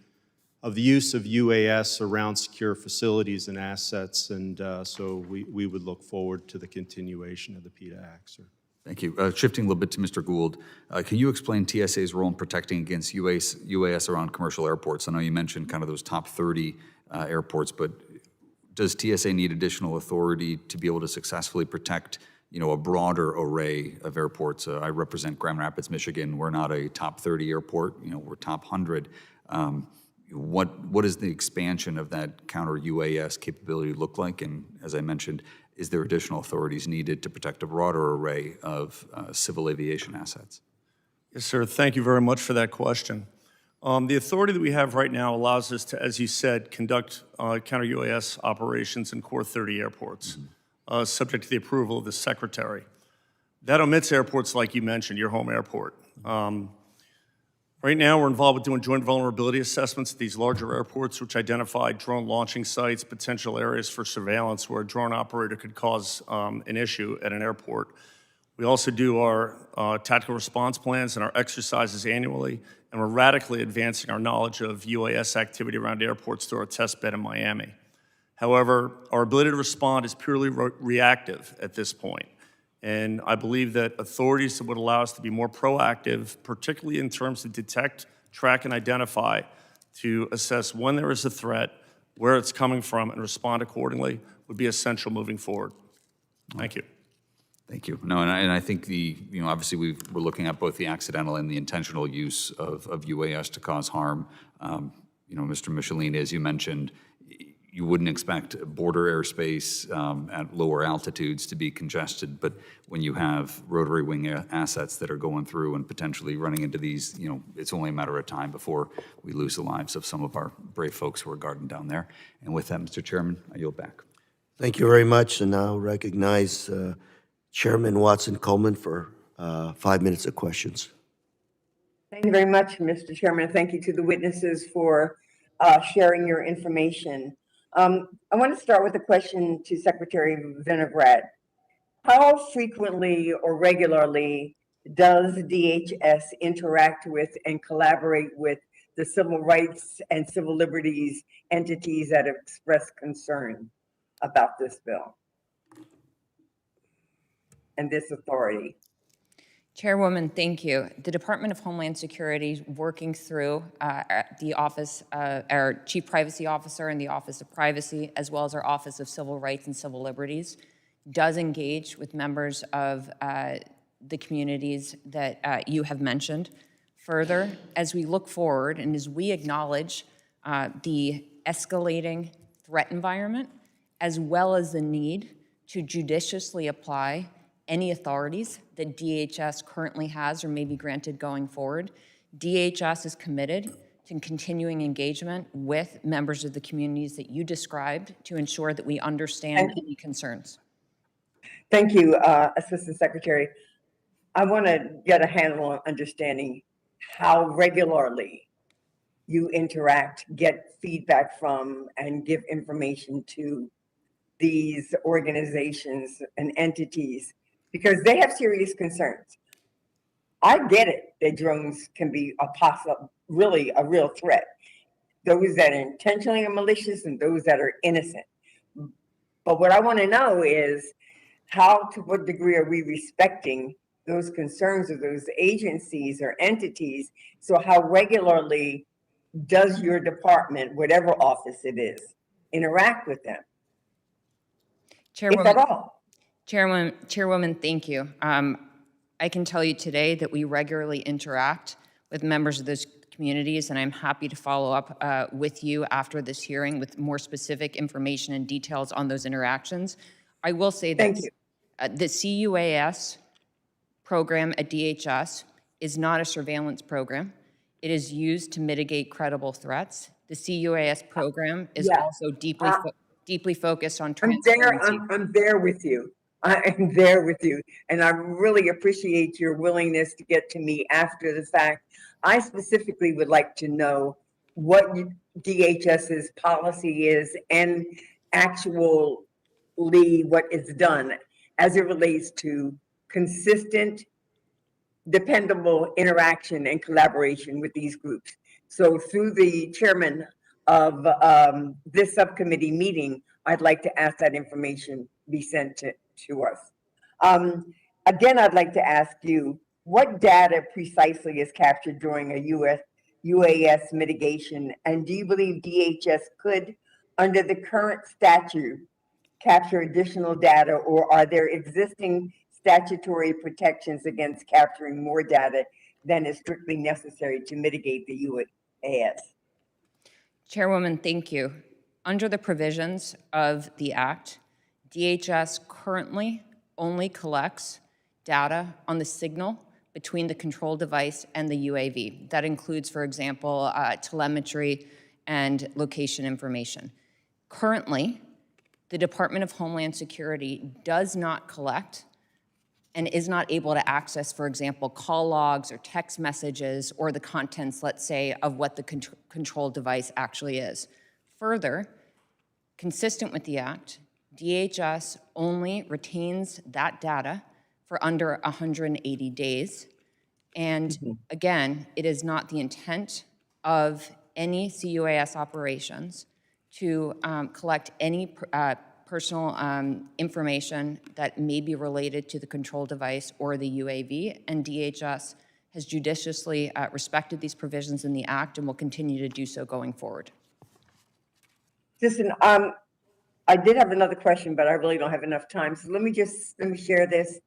of the use of UAS around secure facilities and assets, and so we would look forward to the continuation of the PETA Act, sir. Thank you. Shifting a little bit to Mr. Gould, can you explain TSA's role in protecting against UAS around commercial airports? I know you mentioned kind of those top 30 airports, but does TSA need additional authority to be able to successfully protect a broader array of airports? I represent Grand Rapids, Michigan. We're not a top 30 airport. We're top 100. What is the expansion of that counter UAS capability look like? And as I mentioned, is there additional authorities needed to protect a broader array of civil aviation assets? Yes, sir. Thank you very much for that question. The authority that we have right now allows us to, as you said, conduct counter UAS operations in core 30 airports, subject to the approval of the Secretary. That omits airports like you mentioned, your home airport. Right now, we're involved with doing joint vulnerability assessments at these larger airports, which identify drone launching sites, potential areas for surveillance where a drone operator could cause an issue at an airport. We also do our tactical response plans and our exercises annually, and we're radically advancing our knowledge of UAS activity around airports through our test bed in Miami. However, our ability to respond is purely reactive at this point. And I believe that authorities would allow us to be more proactive, particularly in terms of detect, track, and identify, to assess when there is a threat, where it's coming from, and respond accordingly would be essential moving forward. Thank you. Thank you. No, and I think obviously we're looking at both the accidental and the intentional use of UAS to cause harm. Mr. Michelin, as you mentioned, you wouldn't expect border airspace at lower altitudes to be congested, but when you have rotary wing assets that are going through and potentially running into these, it's only a matter of time before we lose the lives of some of our brave folks who are guarding down there. And with that, Mr. Chairman, I yield back. Thank you very much, and I'll recognize Chairman Watson Coleman for 5 minutes of questions. Thank you very much, Mr. Chairman. Thank you to the witnesses for sharing your information. I want to start with a question to Secretary Vinogradov. How frequently or regularly does DHS interact with and collaborate with the civil rights and civil liberties entities that have expressed concern about this bill and this authority? Chairwoman, thank you. The Department of Homeland Security, working through the office, our Chief Privacy Officer and the Office of Privacy, as well as our Office of Civil Rights and Civil Liberties, does engage with members of the communities that you have mentioned. Further, as we look forward and as we acknowledge the escalating threat environment, as well as the need to judiciously apply any authorities that DHS currently has or may be granted going forward, DHS is committed to continuing engagement with members of the communities that you described to ensure that we understand any concerns. Thank you, Assistant Secretary. I want to get a handle on understanding how regularly you interact, get feedback from, and give information to these organizations and entities, because they have serious concerns. I get it that drones can be really a real threat. Those that are intentionally malicious and those that are innocent. But what I want to know is to what degree are we respecting those concerns of those agencies or entities? So how regularly does your department, whatever office it is, interact with them? If at all. Chairwoman, thank you. I can tell you today that we regularly interact with members of those communities, and I'm happy to follow up with you after this hearing with more specific information and details on those interactions. I will say that the CUAS program at DHS is not a surveillance program. It is used to mitigate credible threats. The CUAS program is also deeply focused on transparency. I'm there with you. I am there with you. And I really appreciate your willingness to get to me after the fact. I specifically would like to know what DHS's policy is and actually what is done as it relates to consistent, dependable interaction and collaboration with these groups. So through the chairman of this subcommittee meeting, I'd like to ask that information be sent to us. Again, I'd like to ask you, what data precisely is captured during a UAS mitigation? And do you believe DHS could, under the current statute, capture additional data, or are there existing statutory protections against capturing more data than is strictly necessary to mitigate the UAS? Chairwoman, thank you. Under the provisions of the Act, DHS currently only collects data on the signal between the control device and the UAV. That includes, for example, telemetry and location information. Currently, the Department of Homeland Security does not collect and is not able to access, for example, call logs or text messages or the contents, let's say, of what the control device actually is. Further, consistent with the Act, DHS only retains that data for under 180 days. And again, it is not the intent of any CUAS operations to collect any personal information that may be related to the control device or the UAV, and DHS has judiciously respected these provisions in the Act and will continue to do so going forward. Listen, I did have another question, but I really don't have enough time. So let me share this.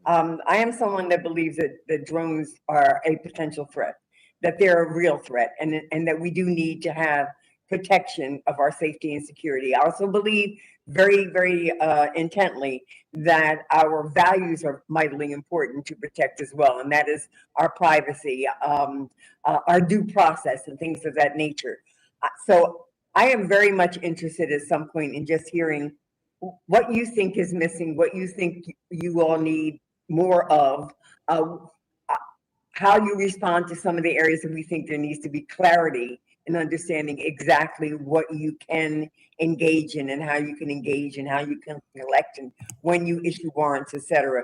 I am someone that believes that drones are a potential threat, that they're a real threat, and that we do need to have protection of our safety and security. I also believe very, very intently that our values are mightily important to protect as well, and that is our privacy, our due process, and things of that nature. So I am very much interested at some point in just hearing what you think is missing, what you think you all need more of, how you respond to some of the areas that we think there needs to be clarity in understanding exactly what you can engage in and how you can engage and how you can collect and when you issue warrants, et cetera.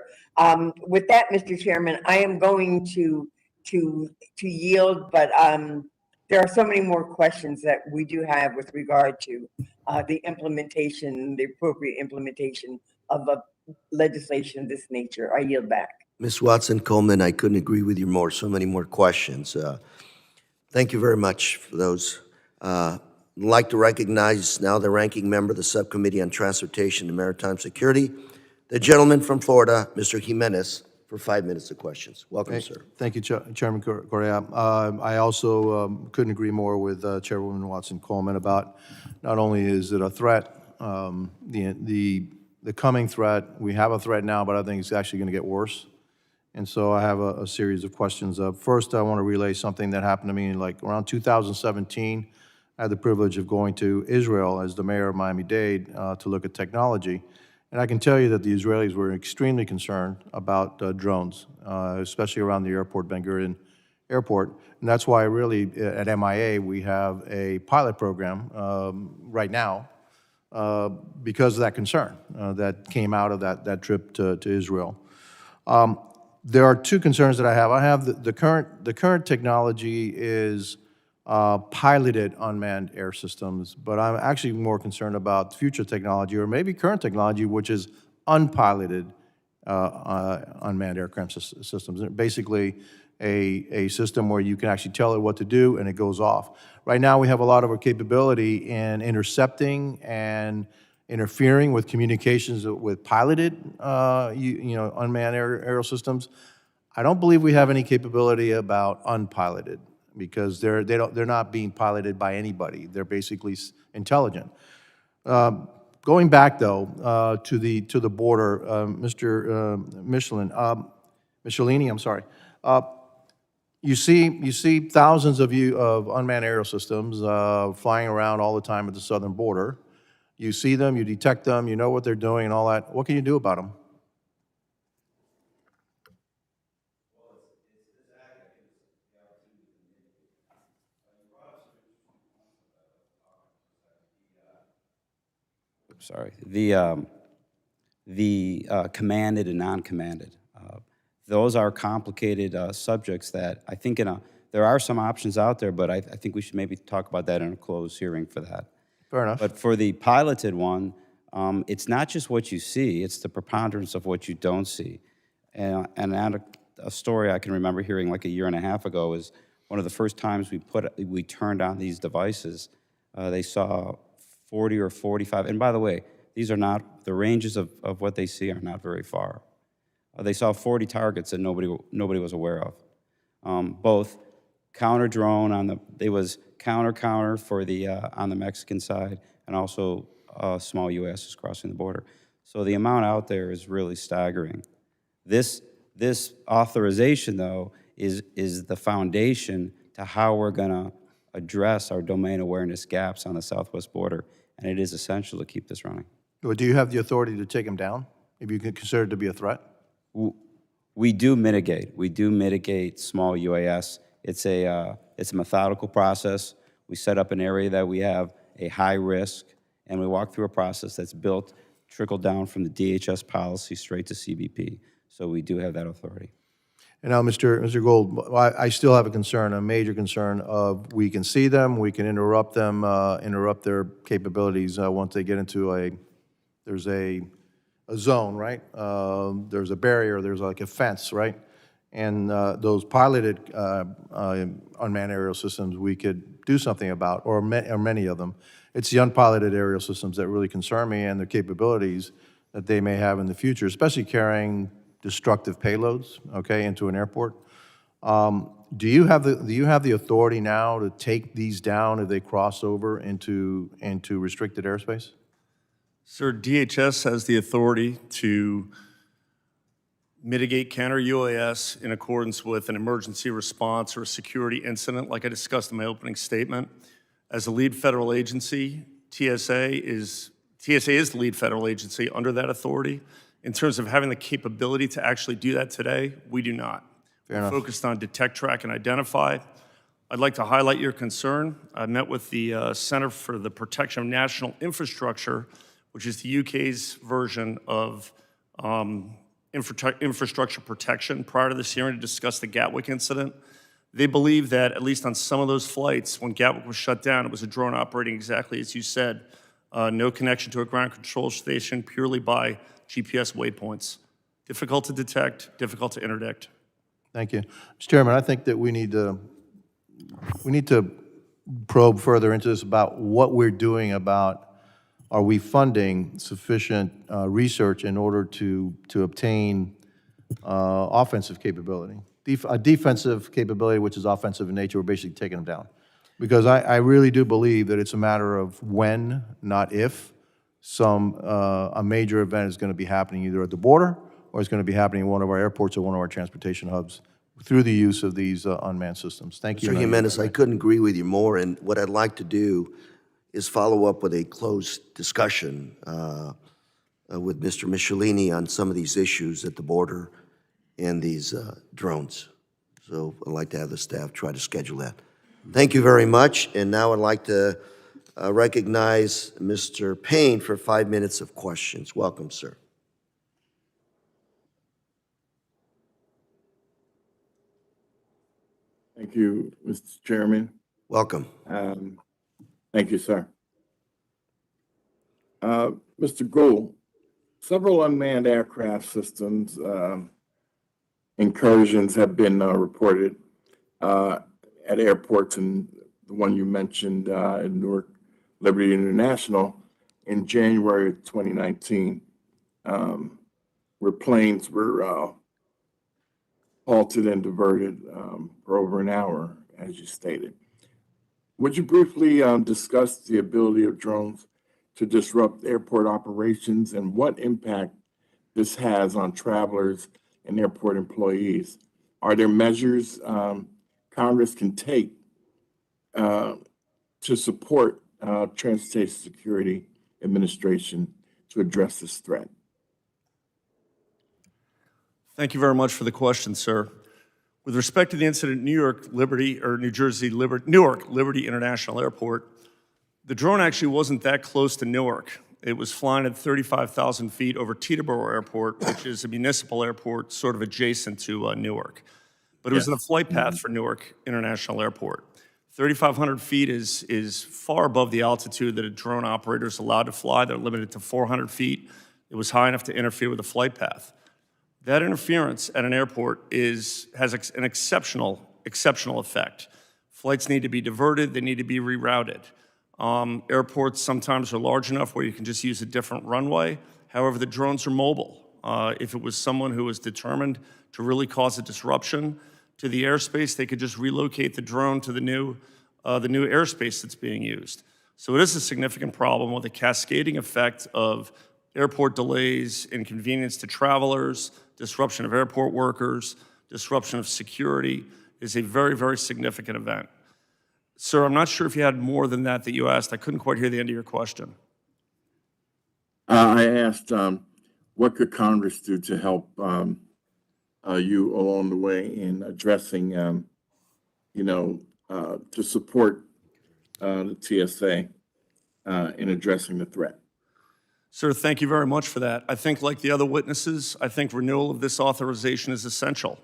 With that, Mr. Chairman, I am going to yield, but there are so many more questions that we do have with regard to the implementation, the appropriate implementation of a legislation of this nature. I yield back. Ms. Watson-Coleman, I couldn't agree with you more. So many more questions. Thank you very much for those. I'd like to recognize now the ranking member of the Subcommittee on Transportation and Maritime Security, the gentleman from Florida, Mr. Jimenez, for 5 minutes of questions. Welcome, sir. Thank you, Chairman Correa. I also couldn't agree more with Chairwoman Watson-Coleman about not only is it a threat, the coming threat, we have a threat now, but I think it's actually going to get worse. And so I have a series of questions. First, I want to relay something that happened to me like around 2017. I had the privilege of going to Israel as the mayor of Miami-Dade to look at technology. And I can tell you that the Israelis were extremely concerned about drones, especially around the airport, Ben Gurion Airport. And that's why really at MIA we have a pilot program right now because of that concern that came out of that trip to Israel. There are two concerns that I have. I have the current technology is piloted unmanned air systems, but I'm actually more concerned about future technology, or maybe current technology, which is unpiloted unmanned aircraft systems. Basically, a system where you can actually tell it what to do and it goes off. Right now, we have a lot of our capability in intercepting and interfering with communications with piloted, unmanned aerial systems. I don't believe we have any capability about unpiloted, because they're not being piloted by anybody. They're basically intelligent. Going back though to the border, Mr. Michelini, I'm sorry. You see thousands of unmanned aerial systems flying around all the time at the southern border. You see them, you detect them, you know what they're doing and all that. What can you do about them? Sorry, the commanded and non-commanded. Those are complicated subjects that I think there are some options out there, but I think we should maybe talk about that in a closed hearing for that. Fair enough. But for the piloted one, it's not just what you see, it's the preponderance of what you don't see. And a story I can remember hearing like a year and a half ago is one of the first times we turned on these devices, they saw 40 or 45, and by the way, these are not, the ranges of what they see are not very far. They saw 40 targets that nobody was aware of. Both counter drone it was counter for the on the Mexican side, and also small UASs crossing the border. So the amount out there is really staggering. This authorization though is the foundation to how we're going to address our domain awareness gaps on the southwest border, and it is essential to keep this running. Well, do you have the authority to take them down if you consider it to be a threat? We do mitigate. We do mitigate small UAS. It's a methodical process. We set up an area that we have a high risk, and we walk through a process that's built, trickled down from the DHS policy straight to CBP. So we do have that authority. And now, Mr. Gold, I still have a major concern of we can see them, we can interrupt them, interrupt their capabilities once they get into there's a zone, right? There's a barrier, there's like a fence, right? And those piloted unmanned aerial systems we could do something about, or many of them. It's the unpiloted aerial systems that really concern me and the capabilities that they may have in the future, especially carrying destructive payloads, okay, into an airport. Do you have the authority now to take these down if they cross over into restricted airspace? Sir, DHS has the authority to mitigate counter-UAS in accordance with an emergency response or a security incident, like I discussed in my opening statement. As a lead federal agency, TSA is the lead federal agency under that authority. In terms of having the capability to actually do that today, we do not. We're focused on detect, track, and identify. I'd like to highlight your concern. I met with the Center for the Protection of National Infrastructure, which is the UK's version of infrastructure protection, prior to this hearing to discuss the Gatwick incident. They believe that, at least on some of those flights, when Gatwick was shut down, it was a drone operating exactly as you said, no connection to a ground control station, purely by GPS waypoints. Difficult to detect, difficult to interdict. Thank you. Mr. Chairman, I think that we need to probe further into this about what we're doing about, are we funding sufficient research in order to obtain offensive capability? A defensive capability, which is offensive in nature, we're basically taking them down. Because I really do believe that it's a matter of when, not if, a major event is going to be happening either at the border or it's going to be happening in one of our airports or one of our transportation hubs through the use of these unmanned systems. Thank you. Mr. Jimenez, I couldn't agree with you more, and what I'd like to do is follow up with a closed discussion with Mr. Michelini on some of these issues at the border and these drones. So I'd like to have the staff try to schedule that. Thank you very much, and now I'd like to recognize Mr. Payne for 5 minutes of questions. Welcome, sir. Thank you, Mr. Chairman. Welcome. Thank you, sir. Mr. Gould, several unmanned aircraft systems incursions have been reported at airports, and the one you mentioned in Newark Liberty International in January of 2019, where planes were halted and diverted for over an hour, as you stated. Would you briefly discuss the ability of drones to disrupt airport operations and what impact this has on travelers and airport employees? Are there measures Congress can take to support Transportation Security Administration to address this threat? Thank you very much for the question, sir. With respect to the incident at Newark Liberty International Airport, the drone actually wasn't that close to Newark. It was flying at 35,000 feet over Teterboro Airport, which is a municipal airport sort of adjacent to Newark. But it was in the flight path for Newark International Airport. 3,500 feet is far above the altitude that a drone operator is allowed to fly. They're limited to 400 feet. It was high enough to interfere with the flight path. That interference at an airport has an exceptional effect. Flights need to be diverted, they need to be rerouted. Airports sometimes are large enough where you can just use a different runway. However, the drones are mobile. If it was someone who was determined to really cause a disruption to the airspace, they could just relocate the drone to the new airspace that's being used. So it is a significant problem with a cascading effect of airport delays, inconvenience to travelers, disruption of airport workers, disruption of security is a very, very significant event. Sir, I'm not sure if you had more than that you asked. I couldn't quite hear the end of your question. I asked, what could Congress do to help you along the way in addressing, to support the TSA in addressing the threat? Sir, thank you very much for that. I think, like the other witnesses, I think renewal of this authorization is essential.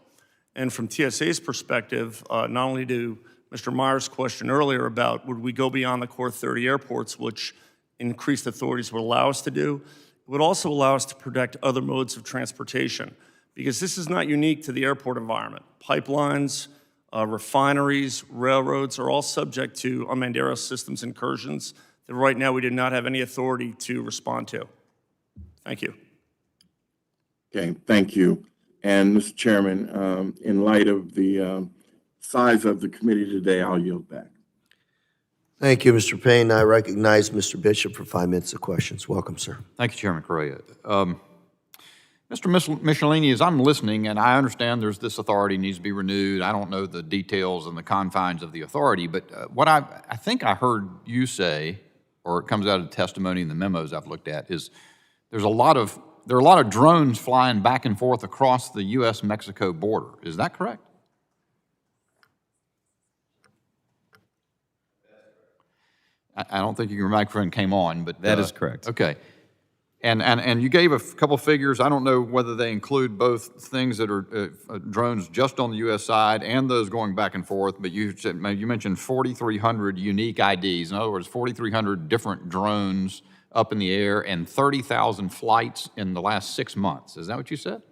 And from TSA's perspective, not only to Mr. Meyer's question earlier about would we go beyond the core 30 airports, which increased authorities would allow us to do, It would also allow us to protect other modes of transportation, because this is not unique to the airport environment. Pipelines, refineries, railroads are all subject to unmanned aerial systems incursions that right now we do not have any authority to respond to. Thank you. Okay, thank you. And Mr. Chairman, in light of the size of the committee today, I'll yield back. Thank you, Mr. Payne. I recognize Mr. Bishop for 5 minutes of questions. Welcome, sir. Thank you, Chairman Correa. Mr. Michelini, as I'm listening, and I understand there's this authority needs to be renewed. I don't know the details and the confines of the authority, but what I think I heard you say, or it comes out of the testimony and the memos I've looked at, is there are a lot of drones flying back and forth across the U.S.-Mexico border. Is that correct? I don't think your microphone came on, but That is correct. Okay. And you gave a couple figures. I don't know whether they include both things that are drones just on the U.S. side and those going back and forth, but you mentioned 4,300 unique IDs. In other words, 4,300 different drones up in the air and 30,000 flights in the last 6 months. Is that what you said?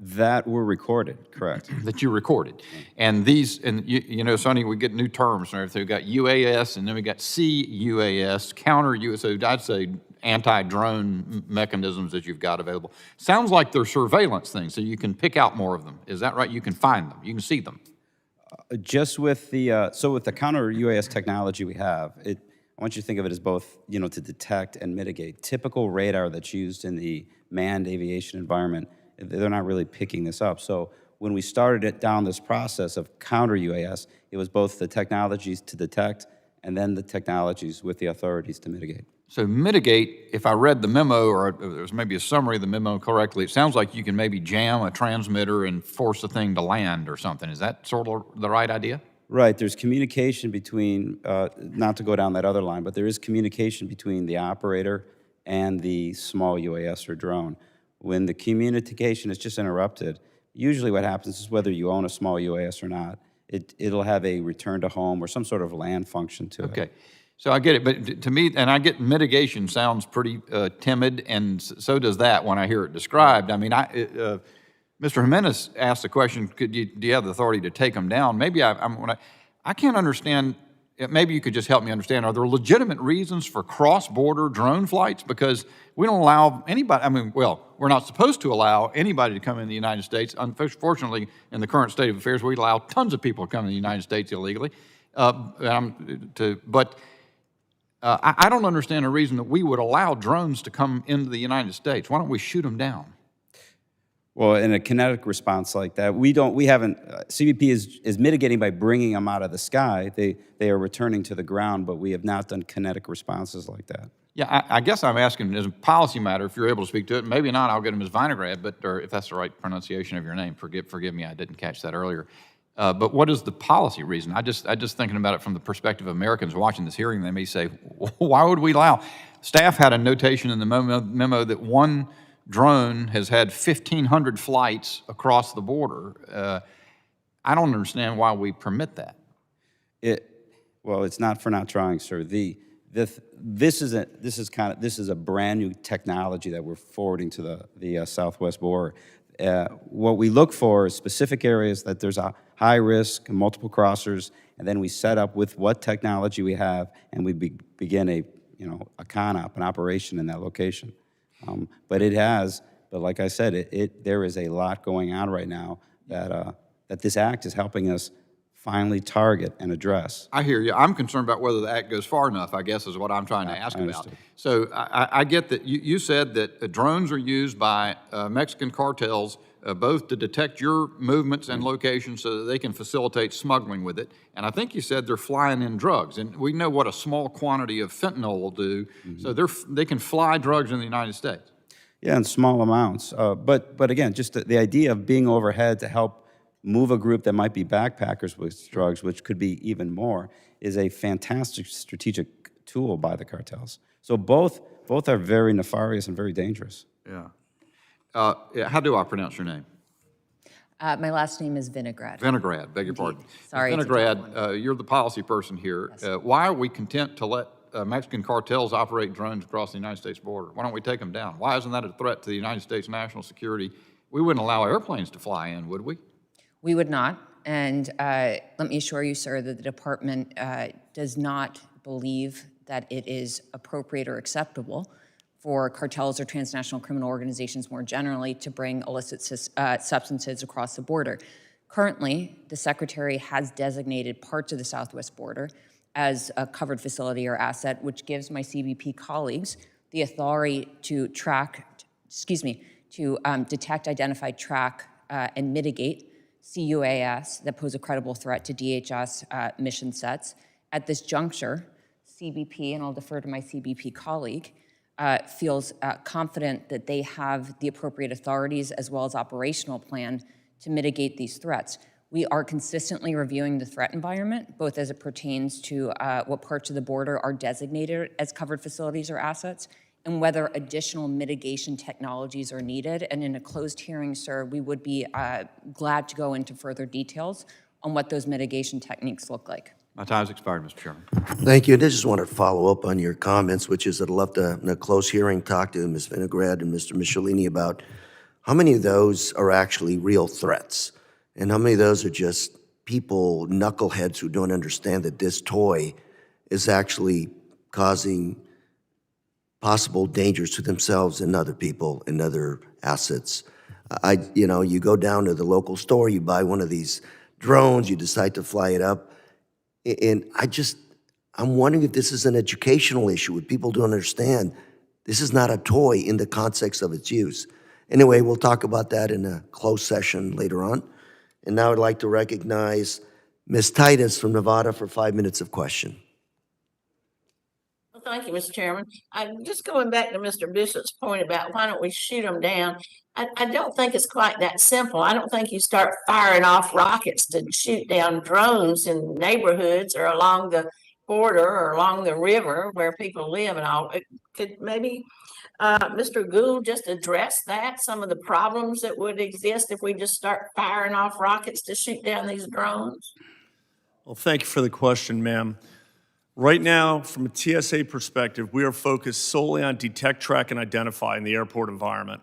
That were recorded, correct. That you recorded. And these, and you know, Sonny, we get new terms and everything. We got UAS, and then we got CUAS, counter UAS, so I'd say anti-drone mechanisms that you've got available. Sounds like they're surveillance things, so you can pick out more of them. Is that right? You can find them, you can see them. Just with the, so with the counter UAS technology we have, I want you to think of it as both, you know, to detect and mitigate. Typical radar that's used in the manned aviation environment, they're not really picking this up. So when we started it down this process of counter UAS, it was both the technologies to detect and then the technologies with the authorities to mitigate. So mitigate, if I read the memo, or there's maybe a summary of the memo correctly, it sounds like you can maybe jam a transmitter and force the thing to land or something. Is that sort of the right idea? Right, there's communication between, not to go down that other line, but there is communication between the operator and the small UAS or drone. When the communication is just interrupted, usually what happens is whether you own a small UAS or not, it'll have a return to home or some sort of land function to it. Okay, so I get it, but to me, and I get mitigation sounds pretty timid, and so does that when I hear it described. I mean, Mr. Jimenez asked the question, do you have the authority to take them down? Maybe I can't understand. Maybe you could just help me understand, are there legitimate reasons for cross-border drone flights? Because we don't allow anybody, I mean, well, we're not supposed to allow anybody to come in the United States. Unfortunately, in the current state of affairs, we allow tons of people to come in the United States illegally. I don't understand a reason that we would allow drones to come into the United States. Why don't we shoot them down? Well, in a kinetic response like that, CBP is mitigating by bringing them out of the sky. They are returning to the ground, but we have not done kinetic responses like that. Yeah, I guess I'm asking as a policy matter, if you're able to speak to it. Maybe not, I'll get him as Vinograd, or if that's the right pronunciation of your name. Forgive me, I didn't catch that earlier. But what is the policy reason? I just thinking about it from the perspective of Americans watching this hearing, they may say, why would we allow? Staff had a notation in the memo that one drone has had 1,500 flights across the border. I don't understand why we permit that. Well, it's not for not trying, sir. This is a brand new technology that we're forwarding to the southwest border. What we look for is specific areas that there's a high risk, multiple crossers, and then we set up with what technology we have, and we begin a CONOP, an operation in that location. But like I said, there is a lot going on right now that this act is helping us finally target and address. I hear you. I'm concerned about whether the act goes far enough, I guess, is what I'm trying to ask about. So I get that you said that drones are used by Mexican cartels both to detect your movements and locations so that they can facilitate smuggling with it. And I think you said they're flying in drugs. And we know what a small quantity of fentanyl will do. So they can fly drugs in the United States. Yeah, in small amounts. But again, just the idea of being overhead to help move a group that might be backpackers with drugs, which could be even more, is a fantastic strategic tool by the cartels. So both are very nefarious and very dangerous. Yeah. How do I pronounce your name? My last name is Vinograd. Vinograd, beg your pardon. Sorry. Vinograd, you're the policy person here. Yes. Why are we content to let Mexican cartels operate drones across the United States border. Why don't we take them down? Why isn't that a threat to the United States national security? We wouldn't allow airplanes to fly in, would we? We would not. And let me assure you, sir, that the department does not believe that it is appropriate or acceptable for cartels or transnational criminal organizations more generally to bring illicit substances across the border. Currently, the Secretary has designated parts of the southwest border as a covered facility or asset, which gives my CBP colleagues the authority to detect, identify, track, and mitigate CUAS that pose a credible threat to DHS mission sets. At this juncture, CBP, and I'll defer to my CBP colleague, feels confident that they have the appropriate authorities as well as operational plan to mitigate these threats. We are consistently reviewing the threat environment, both as it pertains to what parts of the border are designated as covered facilities or assets, and whether additional mitigation technologies are needed. And in a closed hearing, sir, we would be glad to go into further details on what those mitigation techniques look like. My time's expired, Mr. Chairman. Thank you. I just want to follow up on your comments, which is I'd love to, in a close hearing, talk to Ms. Vinograd and Mr. Michelini about how many of those are actually real threats, and how many of those are just people, knuckleheads, who don't understand that this toy is actually causing possible dangers to themselves and other people and other assets. You go down to the local store, you buy one of these drones, you decide to fly it up, and I'm wondering if this is an educational issue, with people don't understand this is not a toy in the context of its use. Anyway, we'll talk about that in a closed session later on. And now I'd like to recognize Ms. Titus from Nevada for 5 minutes of question. Well, thank you, Mr. Chairman. I'm just going back to Mr. Bishop's point about why don't we shoot them down? I don't think it's quite that simple. I don't think you start firing off rockets to shoot down drones in neighborhoods or along the border or along the river where people live and all. Could maybe Mr. Gould just address that, some of the problems that would exist if we just start firing off rockets to shoot down these drones? Well, thank you for the question, ma'am. Right now, from a TSA perspective, we are focused solely on detect, track, and identify in the airport environment.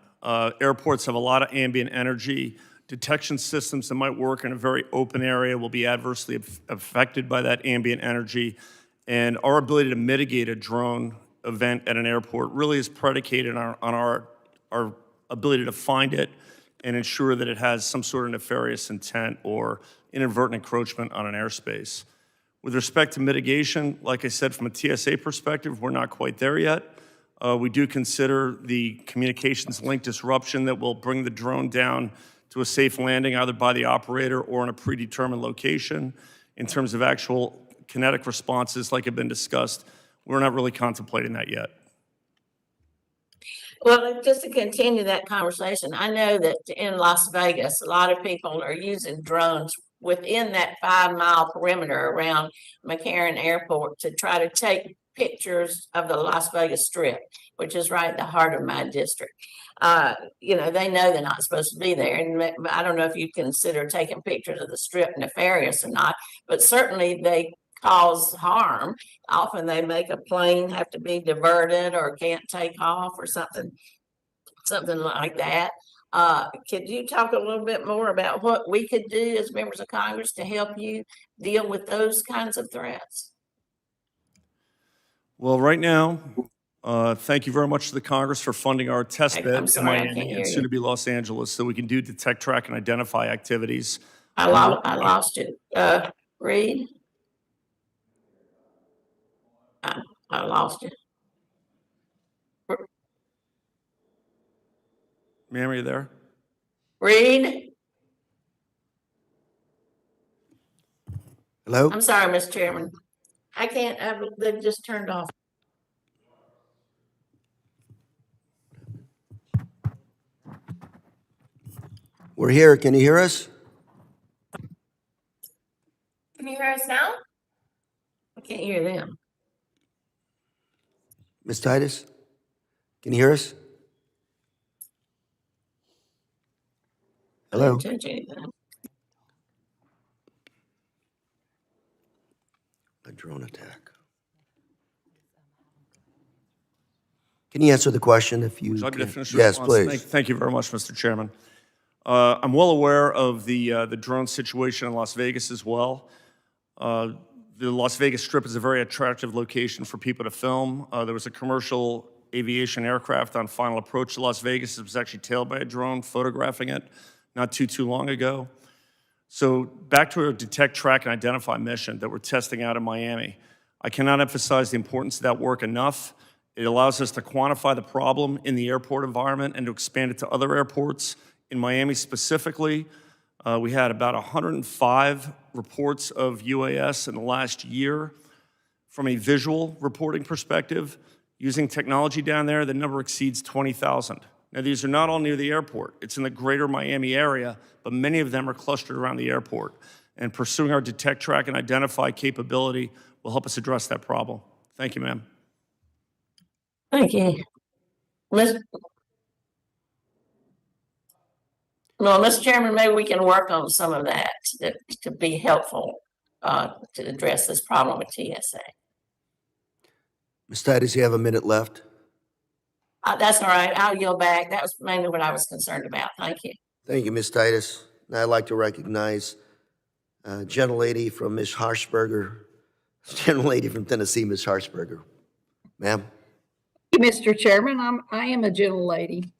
Airports have a lot of ambient energy. Detection systems that might work in a very open area will be adversely affected by that ambient energy. And our ability to mitigate a drone event at an airport really is predicated on our ability to find it and ensure that it has some sort of nefarious intent or inadvertent encroachment on an airspace. With respect to mitigation, like I said, from a TSA perspective, we're not quite there yet. We do consider the communications link disruption that will bring the drone down to a safe landing, either by the operator or in a predetermined location. In terms of actual kinetic responses, like have been discussed, we're not really contemplating that yet. Well, just to continue that conversation, I know that in Las Vegas, a lot of people are using drones within that 5-mile perimeter around McCarran Airport to try to take pictures of the Las Vegas Strip, which is right at the heart of my district. They know they're not supposed to be there. And I don't know if you consider taking pictures of the Strip nefarious or not, but certainly they cause harm. Often they make a plane have to be diverted or can't take off or something like that. Could you talk a little bit more about what we could do as members of Congress to help you deal with those kinds of threats? Well, right now, thank you very much to the Congress for funding our test bed in Miami and soon to be Los Angeles so we can do detect, track, and identify activities. I lost you. Reed? I lost you. Ma'am, are you there? Reed? Hello? I'm sorry, Mr. Chairman. I can't, they just turned off. We're here. Can you hear us? Can you hear us now? I can't hear them. Ms. Titus? Can you hear us? I Hello? didn't touch anything. A drone attack. Can you answer the question if you Would you like me to can? finish the Yes, response? please. Thank you very much, Mr. Chairman. I'm well aware of the drone situation in Las Vegas as well. The Las Vegas Strip is a very attractive location for people to film. There was a commercial aviation aircraft on final approach to Las Vegas. It was actually tailed by a drone photographing it not too long ago. So back to our detect, track, and identify mission that we're testing out in Miami. I cannot emphasize the importance of that work enough. It allows us to quantify the problem in the airport environment and to expand it to other airports. In Miami specifically, we had about 105 reports of UAS in the last year. From a visual reporting perspective, using technology down there, the number exceeds 20,000. Now, these are not all near the airport. It's in the greater Miami area, but many of them are clustered around the airport. And pursuing our detect, track, and identify capability will help us address that problem. Thank you, ma'am. Thank you. Mr. Well, Mr. Chairman, maybe we can work on some of that to be helpful to address this problem with TSA. Ms. Titus, you have a minute left. That's all right. I'll yield back. That was mainly what I was concerned about. Thank you. Thank you, Ms. Titus. Now I'd like to recognize a gentlelady from Ms. Harshberger, gentlelady from Tennessee, Ms. Harshberger. Ma'am? Thank you, Mr. Chairman. I am a gentlelady.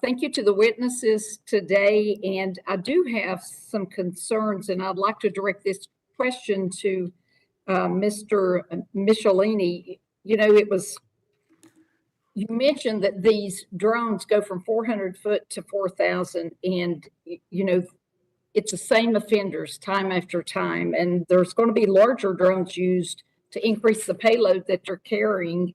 Thank you to the witnesses today, and I do have some concerns, and I'd like to direct this question to Mr. Michelini. You know, you mentioned that these drones go from 400 foot to 4,000, and you know, it's the same offenders time after time, and there's going to be larger drones used to increase the payload that they're carrying.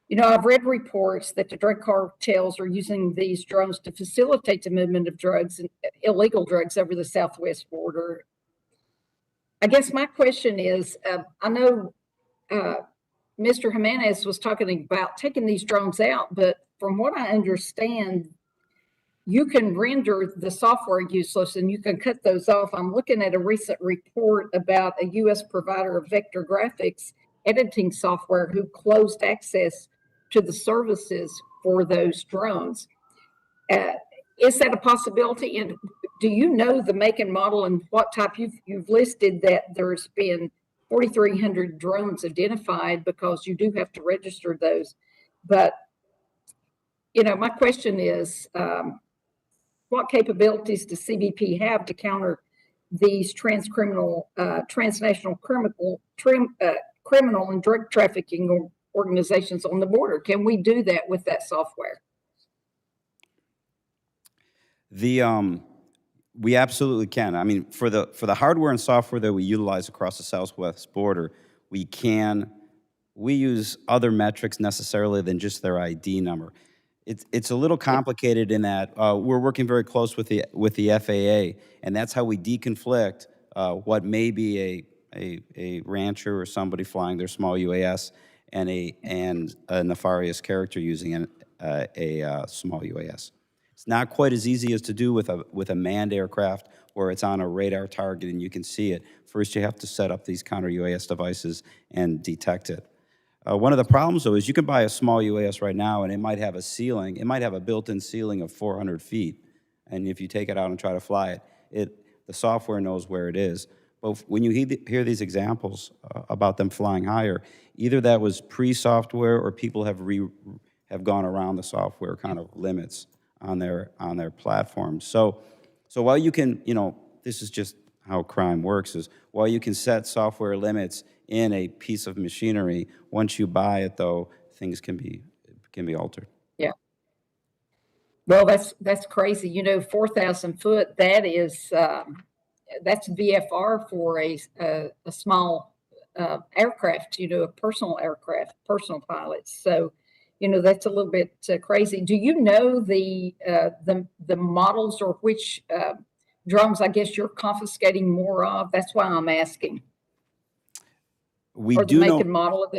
You know, I've read reports that the drug cartels are using these drones to facilitate the movement of drugs and illegal drugs over the southwest border. I guess my question is, I know Mr. Jimenez was talking about taking these drones out, but from what I understand, you can render the software useless and you can cut those off. I'm looking at a recent report about a U.S. provider of vector graphics editing software who closed access to the services for those drones. Is that a possibility? And do you know the make and model and what type? You've listed that there's been 4,300 drones identified because you do have to register those. But, you know, my question is, what capabilities does CBP have to counter these transnational criminal and drug trafficking organizations on the border? Can we do that with that software? We absolutely can. I mean, for the hardware and software that we utilize across the southwest border, we use other metrics necessarily than just their ID number. It's a little complicated in that we're working very close with the FAA, and that's how we deconflict what may be a rancher or somebody flying their small UAS and a nefarious character using a small UAS. It's not quite as easy as to do with a manned aircraft where it's on a radar target and you can see it. First, you have to set up these counter UAS devices and detect it. One of the problems, though, is you can buy a small UAS right now and it might have a ceiling. It might have a built-in ceiling of 400 feet. And if you take it out and try to fly it, the software knows where it is. But when you hear these examples about them flying higher, either that was pre-software or people have gone around the software kind of limits on their platforms. So while you can, you know, this is just how crime works, is while you can set software limits in a piece of machinery, once you buy it, though, things can be altered. Yeah. Well, that's crazy. You know, 4,000 foot, that is, that's VFR for a small aircraft, you know, a personal aircraft, personal pilots. So, you know, that's a little bit crazy. Do you know the models or which drones, I guess, you're confiscating more of? That's why I'm asking. We or do the make know. and model of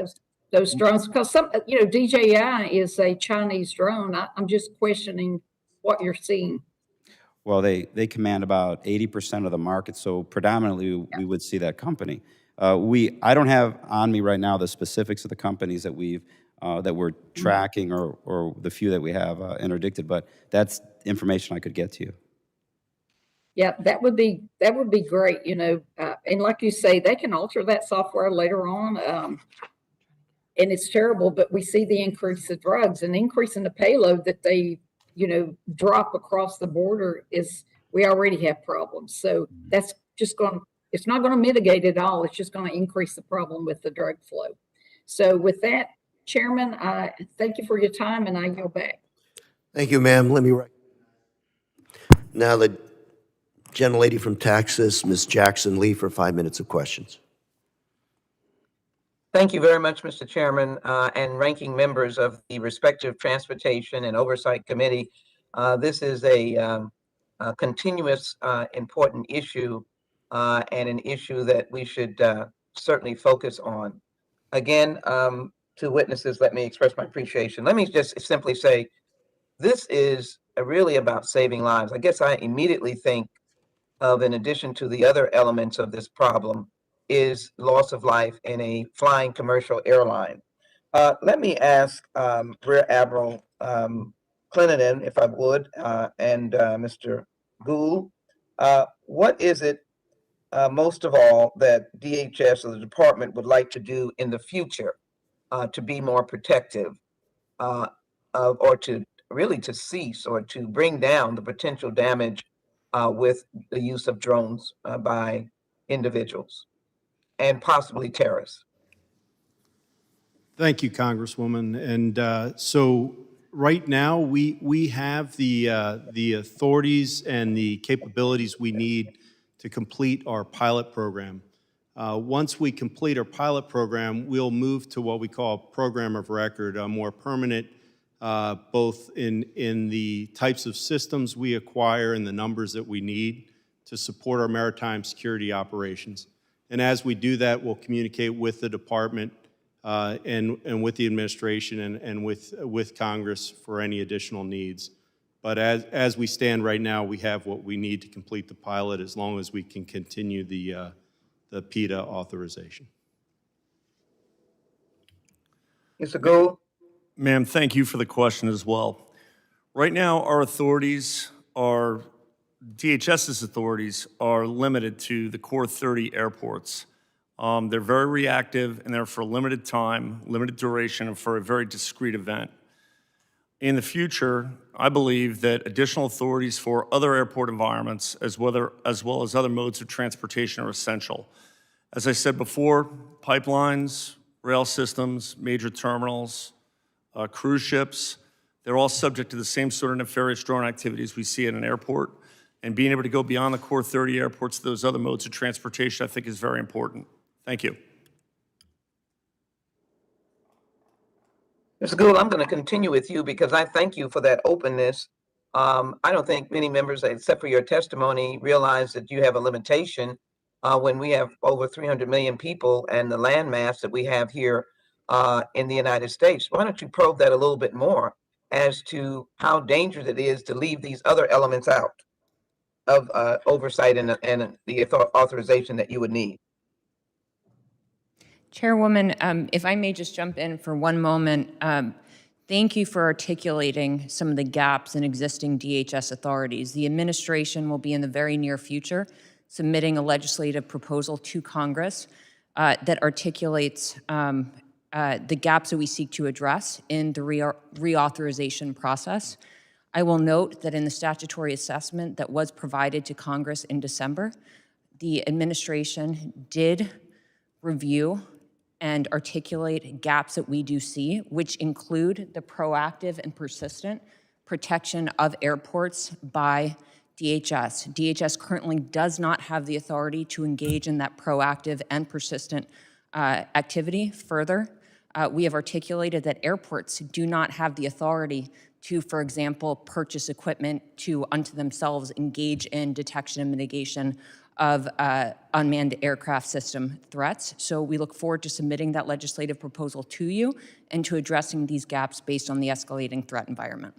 those drones, because some, you know, DJI is a Chinese drone. I'm just questioning what you're seeing. Well, they command about 80% of the market, so predominantly we would see that company. I don't have on me right now the specifics of the companies that we've that we're tracking or the few that we have interdicted, but that's information I could get to you. Yeah, that would be great, and like you say, they can alter that software later on. And it's terrible, but we see the increase of drugs and increase in the payload that they, drop across the border we already have problems. So that's just it's not going to mitigate it all. It's just going to increase the problem with the drug flow. So with that, Chairman, I thank you for your time and I yield back. Thank you, ma'am. Let me now the gentlelady from Texas, Ms. Jackson Lee, for 5 minutes of questions. Thank you very much, Mr. Chairman, and ranking members of the respective Transportation and Oversight Committee. This is a continuous important issue and an issue that we should certainly focus on. Again, to witnesses, let me express my appreciation. Let me just simply say, this is really about saving lives. I guess I immediately think of, in addition to the other elements of this problem, is loss of life in a flying commercial airline. Let me ask Rear Admiral Clendenin, if I would, and Mr. Gould, what is it most of all that DHS or the department would like to do in the future to be more protective or to really to cease or to bring down the potential damage with the use of drones by individuals and possibly terrorists? Thank you, Congresswoman. And so right now, we have the authorities and the capabilities we need to complete our pilot program. Once we complete our pilot program, we'll move to what we call a program of record, a more permanent, both in the types of systems we acquire and the numbers that we need to support our maritime security operations. And as we do that, we'll communicate with the department and with the administration and with Congress for any additional needs. But as we stand right now, we have what we need to complete the pilot as long as we can continue the PETA authorization. Mr. Gould? Ma'am, thank you for the question as well. Right now, our authorities are, DHS's authorities are limited to the core 30 airports. They're very reactive and they're for a limited time, limited duration, and for a very discrete event. In the future, I believe that additional authorities for other airport environments, as well as other modes of transportation, are essential. As I said before, pipelines, rail systems, major terminals, cruise ships, they're all subject to the same sort of nefarious drone activities we see at an airport. And being able to go beyond the core 30 airports to those other modes of transportation, I think, is very important. Thank you. Mr. Gould, I'm going to continue with you because I thank you for that openness. I don't think many members, except for your testimony, realize that you have a limitation when we have over 300 million people and the land mass that we have here in the United States. Why don't you probe that a little bit more as to how dangerous it is to leave these other elements out of oversight and the authorization that you would need? Chairwoman, if I may just jump in for one moment, thank you for articulating some of the gaps in existing DHS authorities. The administration will be in the very near future submitting a legislative proposal to Congress that articulates the gaps that we seek to address in the reauthorization process. I will note that in the statutory assessment that was provided to Congress in December, the administration did review and articulate gaps that we do see, which include the proactive and persistent protection of airports by DHS. DHS currently does not have the authority to engage in that proactive and persistent activity. Further, we have articulated that airports do not have the authority to, for example, purchase equipment to unto themselves engage in detection and mitigation of unmanned aircraft system threats. So we look forward to submitting that legislative proposal to you and to addressing these gaps based on the escalating threat environment.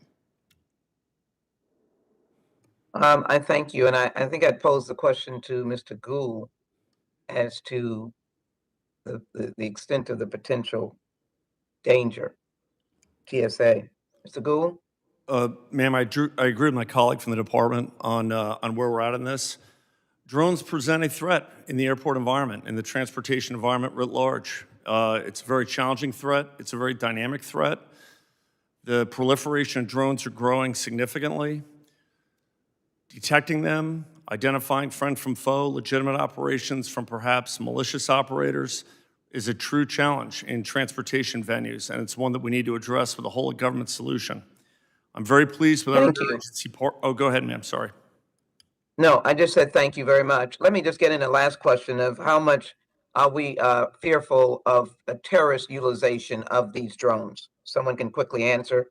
I thank you, and I think I'd pose the question to Mr. Gould as to the extent of the potential danger. TSA. Mr. Gould? Ma'am, I agree with my colleague from the department on where we're at in this. Drones present a threat in the airport environment and the transportation environment writ large. It's a very challenging threat. It's a very dynamic threat. The proliferation of drones are growing significantly. Detecting them, identifying friend from foe, legitimate operations from perhaps malicious operators is a true challenge in transportation venues, and it's one that we need to address with a whole of government solution. I'm very pleased with our Thank you. interagency oh, go ahead, ma'am, sorry. No, I just said thank you very much. Let me just get in the last question of how much are we fearful of a terrorist utilization of these drones? Someone can quickly answer.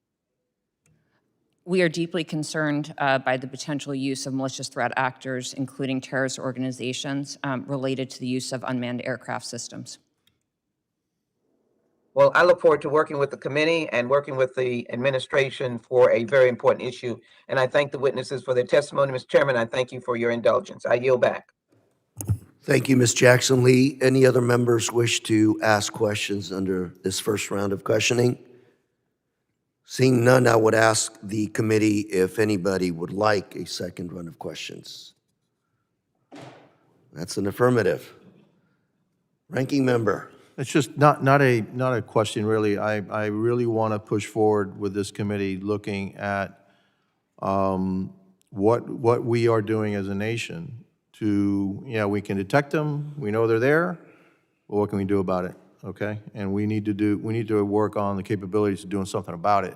We are deeply concerned by the potential use of malicious threat actors, including terrorist organizations, related to the use of unmanned aircraft systems. Well, I look forward to working with the committee and working with the administration for a very important issue. And I thank the witnesses for their testimony. Mr. Chairman, I thank you for your indulgence. I yield back. Thank you, Ms. Jackson Lee. Any other members wish to ask questions under this first round of questioning? Seeing none, I would ask the committee if anybody would like a second run of questions. That's an affirmative. Ranking member. It's just not a question, really. I really want to push forward with this committee looking at what we are doing as a nation to, we can detect them, we know they're there, but what can we do about it, okay? And we need to work on the capabilities of doing something about it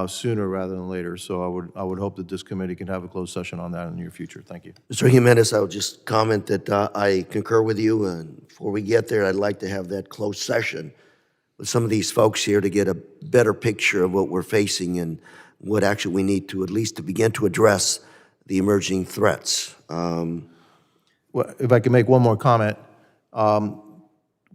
sooner rather than later. So I would hope that this committee can have a closed session on that in the near future. Thank you. Mr. Jimenez, I would just comment that I concur with you, and before we get there, I'd like to have that closed session with some of these folks here to get a better picture of what we're facing and what actually we need to at least to begin to address the emerging threats. Well, if I can make one more comment,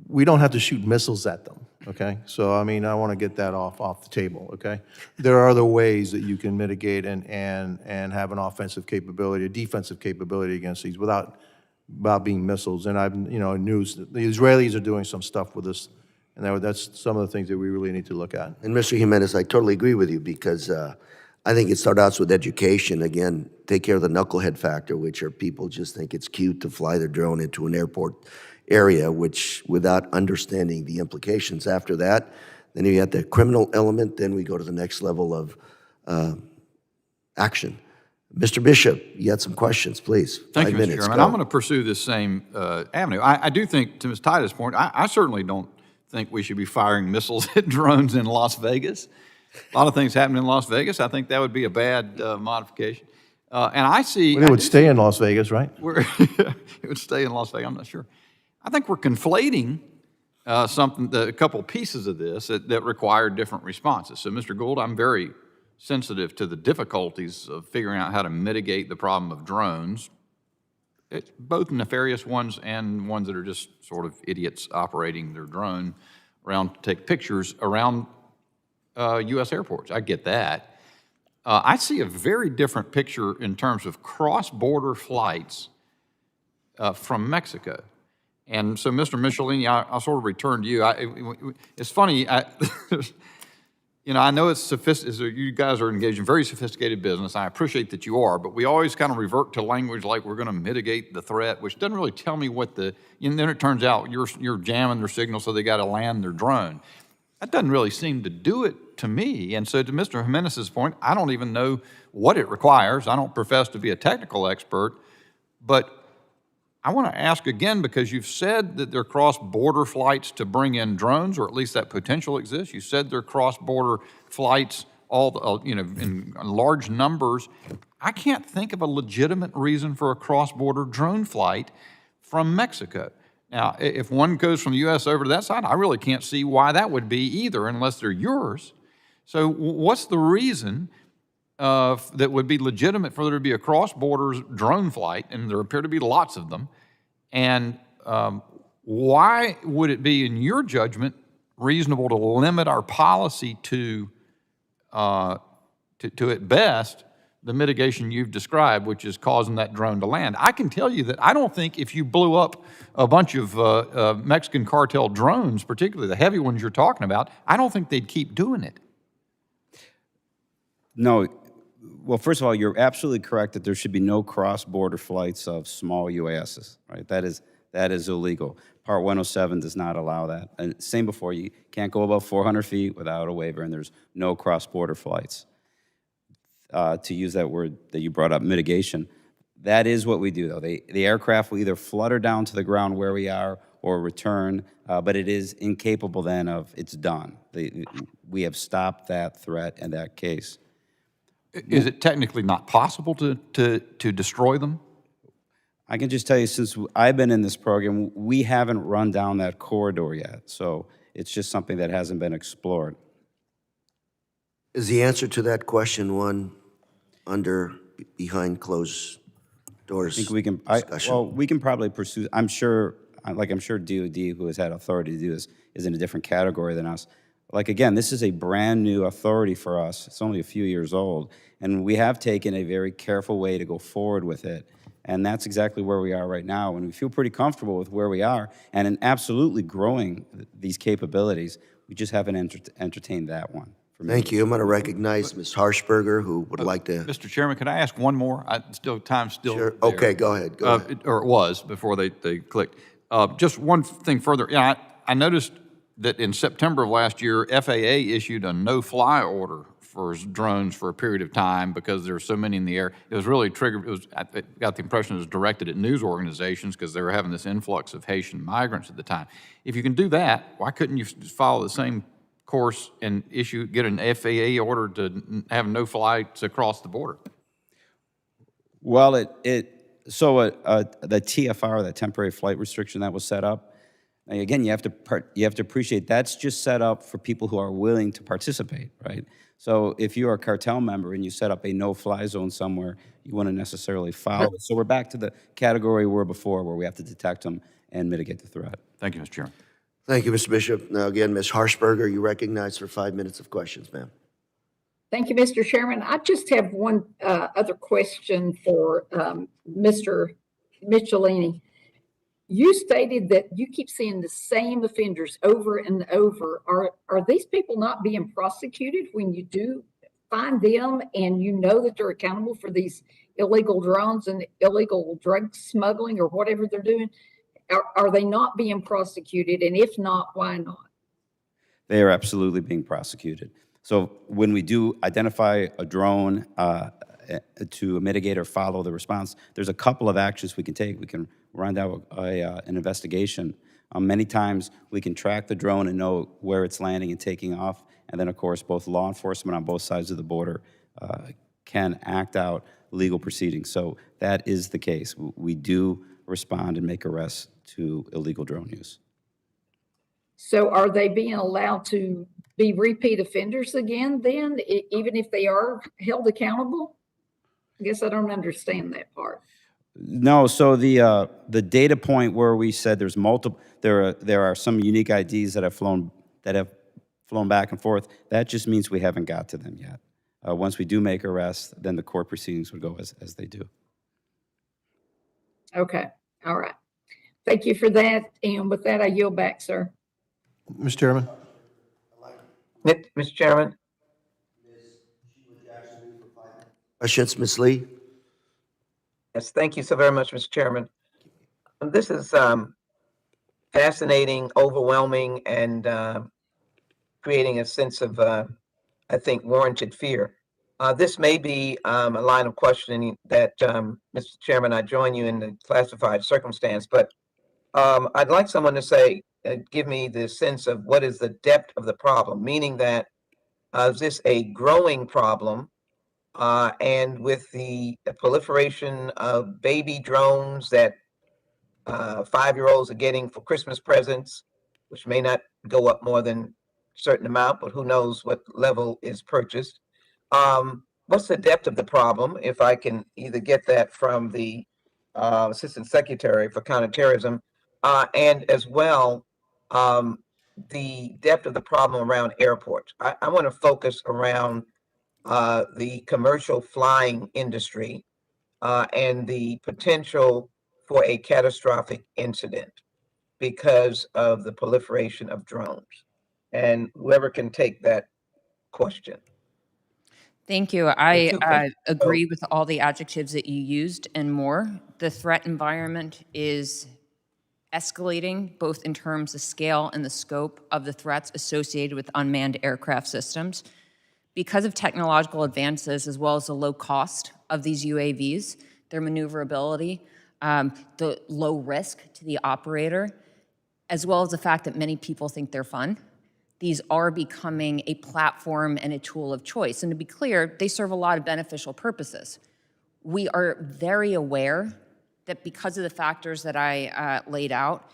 we don't have to shoot missiles at them, okay? So, I mean, I want to get that off the table, okay? There are other ways that you can mitigate and have an offensive capability, a defensive capability against these without being missiles. And I've, news, the Israelis are doing some stuff with this, and that's some of the things that we really need to look at. And Mr. Jimenez, I totally agree with you because I think it starts out with education. Again, take care of the knucklehead factor, which are people just think it's cute to fly their drone into an airport area, which without understanding the implications after that, then you have the criminal element, then we go to the next level of action. Mr. Bishop, you had some questions, please. Thank you, 5 Mr. minutes, Chairman. go. I'm going to pursue this same avenue. I do think, to Ms. Titus' point, I certainly don't think we should be firing missiles at drones in Las Vegas. A lot of things happen in Las Vegas. I think that would be a bad modification. And I see... But it would stay in Las Vegas, right? It would stay in Las Vegas, I'm not sure. I think we're conflating a couple pieces of this that require different responses. So, Mr. Gould, I'm very sensitive to the difficulties of figuring out how to mitigate the problem of drones, both nefarious ones and ones that are just sort of idiots operating their drone around to take pictures around U.S. airports. I get that. I see a very different picture in terms of cross-border flights from Mexico. And so, Mr. Michelini, I'll sort of return to you. It's funny, I know it's sophisticated. You guys are engaged in very sophisticated business. I appreciate that you are, but we always kind of revert to language like we're going to mitigate the threat, which doesn't really tell me what and then it turns out you're jamming their signal so they got to land their drone. That doesn't really seem to do it to me. And so to Mr. Jimenez's point, I don't even know what it requires. I don't profess to be a technical expert, but I want to ask again, because you've said that there are cross-border flights to bring in drones, or at least that potential exists. You said there are cross-border flights in large numbers. I can't think of a legitimate reason for a cross-border drone flight from Mexico. Now, if one goes from the U.S. over to that side, I really can't see why that would be either, unless they're yours. So what's the reason that would be legitimate for there to be a cross-border drone flight, and there appear to be lots of them, and why would it be, in your judgment, reasonable to limit our policy to at best, the mitigation you've described, which is causing that drone to land. I can tell you that I don't think if you blew up a bunch of Mexican cartel drones, particularly the heavy ones you're talking about, I don't think they'd keep doing it. No, well, first of all, you're absolutely correct that there should be no cross-border flights of small UASs, right? That is illegal. Part 107 does not allow that. And same before, you can't go above 400 feet without a waiver, and there's no cross-border flights. To use that word that you brought up, mitigation, that is what we do, though. The aircraft will either flutter down to the ground where we are or return, but it is incapable then of, it's done. We have stopped that threat in that case. Is it technically not possible to destroy them? I can just tell you, since I've been in this program, we haven't run down that corridor yet. So it's just something that hasn't been explored. Is the answer to that question one under behind closed doors I think we can, discussion? well, we can probably pursue, I'm sure DOD, who has had authority to do this, is in a different category than us. Like, again, this is a brand new authority for us. It's only a few years old. And we have taken a very careful way to go forward with it. And that's exactly where we are right now. And we feel pretty comfortable with where we are and in absolutely growing these capabilities. We just haven't entertained that one. Thank you. I'm going to recognize Ms. Harshberger, who would like to. Mr. Chairman, could I ask one more? Time's still Sure. there. Okay, go ahead. Go ahead. Or it was before they clicked. Just one thing further. Yeah, I noticed that in September of last year, FAA issued a no-fly order for drones for a period of time because there were so many in the air. It was really triggered. I got the impression it was directed at news organizations because they were having this influx of Haitian migrants at the time. If you can do that, why couldn't you follow the same course and get an FAA order to have no flights across the border? Well, the TFR, that temporary flight restriction that was set up, again, you have to appreciate that's just set up for people who are willing to participate, right? So if you're a cartel member and you set up a no-fly zone somewhere, you wouldn't necessarily follow it. So we're back to the category we were before, where we have to detect them and mitigate the threat. Thank you, Mr. Chairman. Thank you, Mr. Bishop. Now, again, Ms. Harshberger, you recognize for 5 minutes of questions, ma'am. Thank you, Mr. Chairman. I just have one other question for Mr. Michelini. You stated that you keep seeing the same offenders over and over. Are these people not being prosecuted when you do find them and you know that they're accountable for these illegal drones and illegal drug smuggling or whatever they're doing? Are they not being prosecuted? And if not, why not? They are absolutely being prosecuted. So when we do identify a drone to mitigate or follow the response, there's a couple of actions we can take. We can run down an investigation. Many times we can track the drone and know where it's landing and taking off. And then, of course, both law enforcement on both sides of the border can act out legal proceedings. So that is the case. We do respond and make arrests to illegal drone use. So are they being allowed to be repeat offenders again then, even if they are held accountable? I guess I don't understand that part. No, so the data point where we said there's multiple, there are some unique IDs that have flown back and forth. That just means we haven't got to them yet. Once we do make arrests, then the court proceedings would go as they do. Okay, all right. Thank you for that. And with that, I yield back, sir. Mr. Chairman? Mr. Chairman? Questions, Ms. Lee? Yes, thank you so very much, Mr. Chairman. This is fascinating, overwhelming, and creating a sense of, I think, warranted fear. This may be a line of questioning that, Mr. Chairman, I join you in the classified circumstance, but I'd like someone to say, give me the sense of what is the depth of the problem, meaning that is this a growing problem? And with the proliferation of baby drones that 5-year-olds are getting for Christmas presents, which may not go up more than a certain amount, but who knows what level is purchased. What's the depth of the problem? If I can either get that from the Assistant Secretary for Counterterrorism, and as well, the depth of the problem around airports. I want to focus around the commercial flying industry and the potential for a catastrophic incident because of the proliferation of drones. And whoever can take that question. Thank you. I agree with all the adjectives that you used and more. The threat environment is escalating, both in terms of scale and the scope of the threats associated with unmanned aircraft systems. Because of technological advances, as well as the low cost of these UAVs, their maneuverability, the low risk to the operator, as well as the fact that many people think they're fun, these are becoming a platform and a tool of choice. And to be clear, they serve a lot of beneficial purposes. We are very aware that because of the factors that I laid out,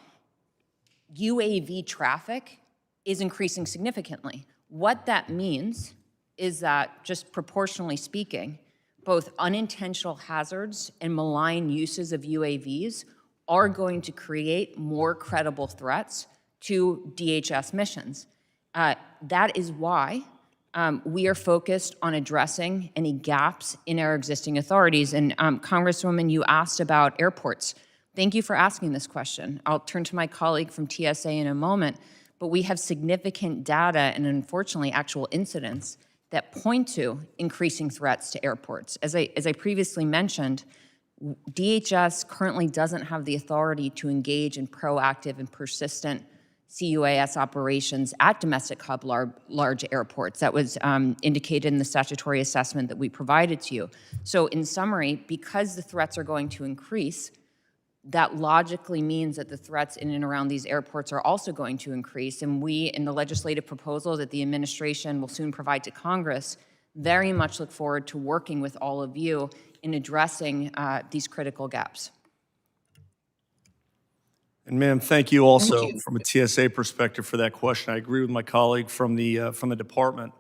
UAV traffic is increasing significantly. What that means is that, just proportionally speaking, both unintentional hazards and malign uses of UAVs are going to create more credible threats to DHS missions. That is why we are focused on addressing any gaps in our existing authorities. And Congresswoman, you asked about airports. Thank you for asking this question. I'll turn to my colleague from TSA in a moment, but we have significant data and unfortunately actual incidents that point to increasing threats to airports. As I previously mentioned, DHS currently doesn't have the authority to engage in proactive and persistent CUAS operations at domestic hub large airports. That was indicated in the statutory assessment that we provided to you. So in summary, because the threats are going to increase, that logically means that the threats in and around these airports are also going to increase. And we, in the legislative proposal that the administration will soon provide to Congress, very much look forward to working with all of you in addressing these critical gaps. And ma'am, thank you also from a TSA perspective for that question. I agree with my colleague from the department.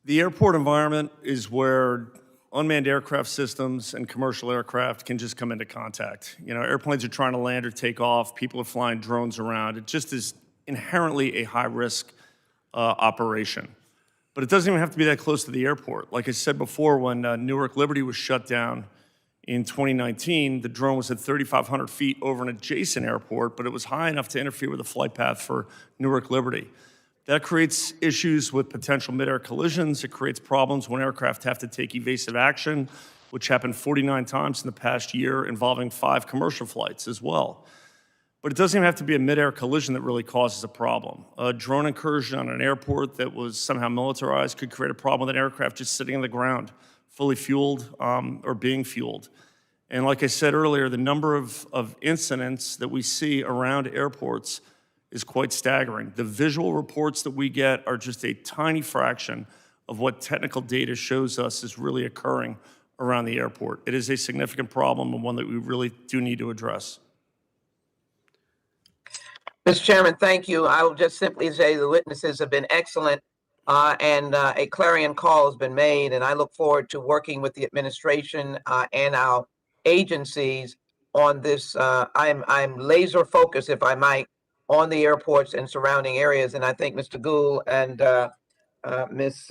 The airport environment is where unmanned aircraft systems and commercial aircraft can just come into contact. You know, airplanes are trying to land or take off. People are flying drones around. It just is inherently a high-risk operation. But it doesn't even have to be that close to the airport. Like I said before, when Newark Liberty was shut down in 2019, the drone was at 3,500 feet over an adjacent airport, but it was high enough to interfere with the flight path for Newark Liberty. That creates issues with potential mid-air collisions. It creates problems when aircraft have to take evasive action, which happened 49 times in the past year, involving 5 commercial flights as well. But it doesn't even have to be a mid-air collision that really causes a problem. A drone incursion on an airport that was somehow militarized could create a problem with an aircraft just sitting on the ground, fully fueled or being fueled. And like I said earlier, the number of incidents that we see around airports is quite staggering. The visual reports that we get are just a tiny fraction of what technical data shows us is really occurring around the airport. It is a significant problem and one that we really do need to address. Mr. Chairman, thank you. I will just simply say the witnesses have been excellent and a clarion call has been made, and I look forward to working with the administration and our agencies on this. I'm laser focused, if I might, on the airports and surrounding areas, and I think Mr. Gould and Ms.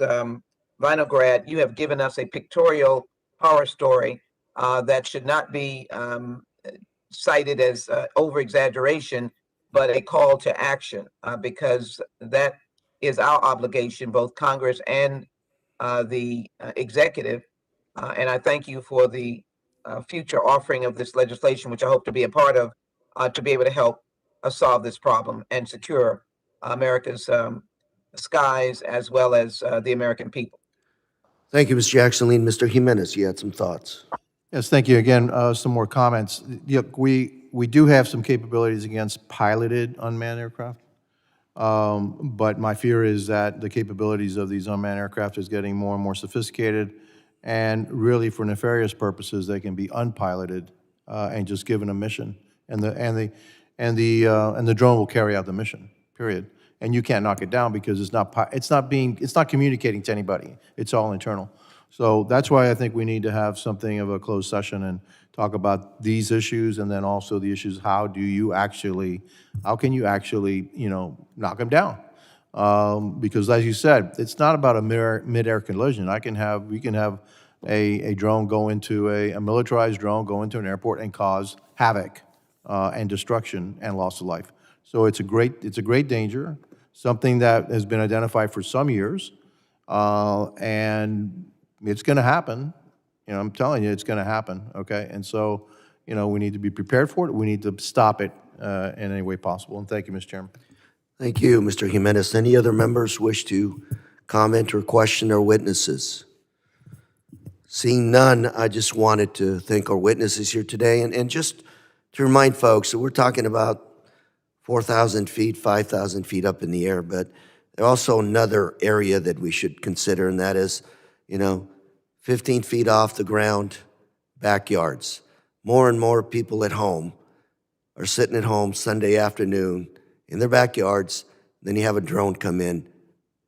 Vinograd, you have given us a pictorial horror story that should not be cited as over-exaggeration, but a call to action, because that is our obligation, both Congress and the executive. And I thank you for the future offering of this legislation, which I hope to be a part of, to be able to help us solve this problem and secure America's skies as well as the American people. Thank you, Ms. Jackson-Lean. Mr. Jimenez, you had some thoughts. Yes, thank you. Again, some more comments. We do have some capabilities against piloted unmanned aircraft, but my fear is that the capabilities of these unmanned aircraft is getting more and more sophisticated, and really for nefarious purposes, they can be unpiloted and just given a mission, and the drone will carry out the mission. Period. And you can't knock it down because it's not communicating to anybody. It's all internal. So that's why I think we need to have something of a closed session and talk about these issues, and then also the issues, how can you actually, knock them down? Because as you said, it's not about a mid-air collision. We can have a drone go into a militarized drone go into an airport and cause havoc and destruction and loss of life. So it's a great danger, something that has been identified for some years, and it's going to happen. You know, I'm telling you, it's going to happen. Okay, and so we need to be prepared for it. We need to stop it in any way possible. And thank you, Mr. Chairman. Thank you, Mr. Jimenez. Any other members wish to comment or question our witnesses? Seeing none, I just wanted to thank our witnesses here today and just to remind folks that we're talking about 4,000 feet, 5,000 feet up in the air, but there's also another area that we should consider, and that is, 15 feet off the ground, backyards. More and more people at home are sitting at home Sunday afternoon in their backyards. Then you have a drone come in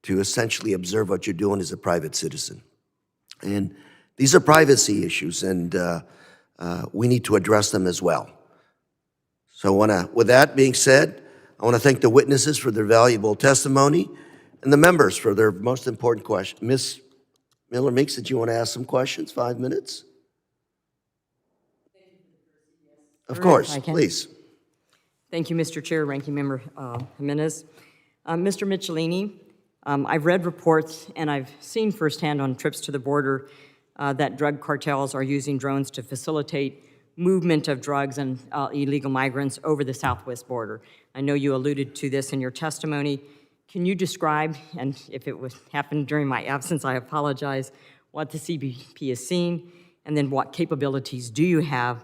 to essentially observe what you're doing as a private citizen. And these are privacy issues, and we need to address them as well. So with that being said, I want to thank the witnesses for their valuable testimony and the members for their most important question. Ms. Miller-Meeks, did you want to ask some questions? 5 minutes? Of course, please. Thank you, Mr. Chair, Ranking Member Jimenez. Mr. Michelini, I've read reports and I've seen firsthand on trips to the border that drug cartels are using drones to facilitate movement of drugs and illegal migrants over the southwest border. I know you alluded to this in your testimony. Can you describe, and if it would happen during my absence, I apologize, what the CBP has seen, and then what capabilities do you have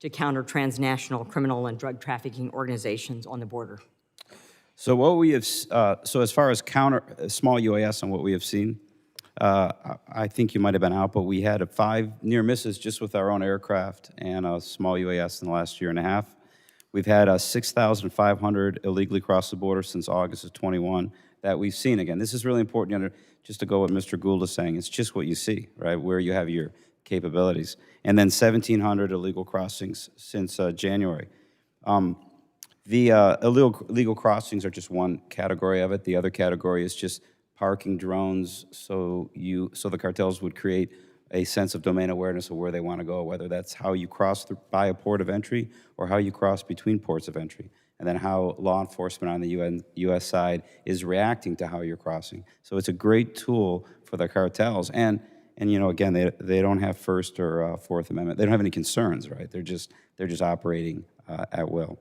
to counter transnational criminal and drug trafficking organizations on the border? So what we have, so as far as counter small UAS and what we have seen, I think you might have been out, but we had 5 near misses just with our own aircraft and a small UAS in the last year and a half. We've had 6,500 illegally cross the border since August of 21 that we've seen. Again, this is really important, just to go what Mr. Gould is saying. It's just what you see, right, where you have your capabilities. And then 1,700 illegal crossings since January. The illegal crossings are just one category of it. The other category is just parking drones so the cartels would create a sense of domain awareness of where they want to go, whether that's how you cross by a port of entry or how you cross between ports of entry, and then how law enforcement on the U.S. side is reacting to how you're crossing. So it's a great tool for the cartels. And again, they don't have First or Fourth Amendment. They don't have any concerns, right? They're just operating at will.